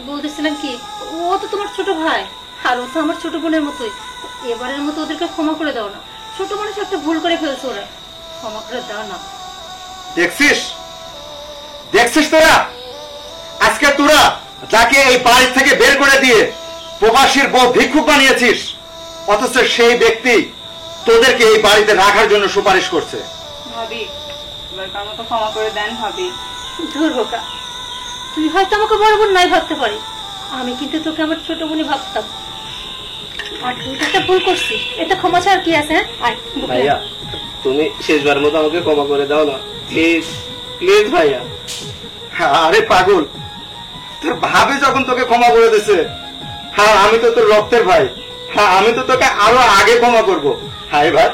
বলতেছিলাম কি, ও তো তোমার ছোট ভাই আর ও তো আমার ছোট বোনের মতোই। এবারের মতো ওদেরকে ক্ষমা করে দাও না। ছোট মানুষ একটা ভুল করে ফেলছে, ওরা ক্ষমা করে দাও না। দেখছিস দেখছিস তোরা, আজকে তোরা যাকে এই বাড়ি থেকে বের করে দিয়ে প্রবাসীর বউ ভিক্ষুক বানিয়েছিস, অথচ সেই ব্যক্তি তোদেরকে এই বাড়িতে রাখার জন্য সুপারিশ করছে। ভাবি এবারকার মতো ক্ষমা করে দেন ভাবি। ধুর বোকা, তুই হয়তো আমাকে বড় বোন নাই ভাবতে পারি, আমি কিন্তু তোকে আমার ছোট বোনই ভাবতাম। আর তুই তো একটা ভুল করছিস, এটা ক্ষমা ছাড়া কি আছে? হ্যাঁ, আয় বুকে আয়। ভাইয়া তুমি শেষবার মতো আমাকে ক্ষমা করে দাও না, প্লিজ প্লিজ ভাইয়া। আরে পাগল, তোর ভাবে যখন তোকে ক্ষমা করে দিছে, হ্যাঁ আমি তো তোর রক্তের ভাই, হ্যাঁ আমি তো তোকে আরো আগে ক্ষমা করবো। হাই ভাই,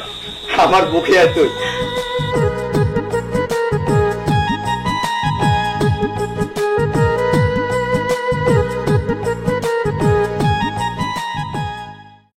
আমার বুকে আয় তুই।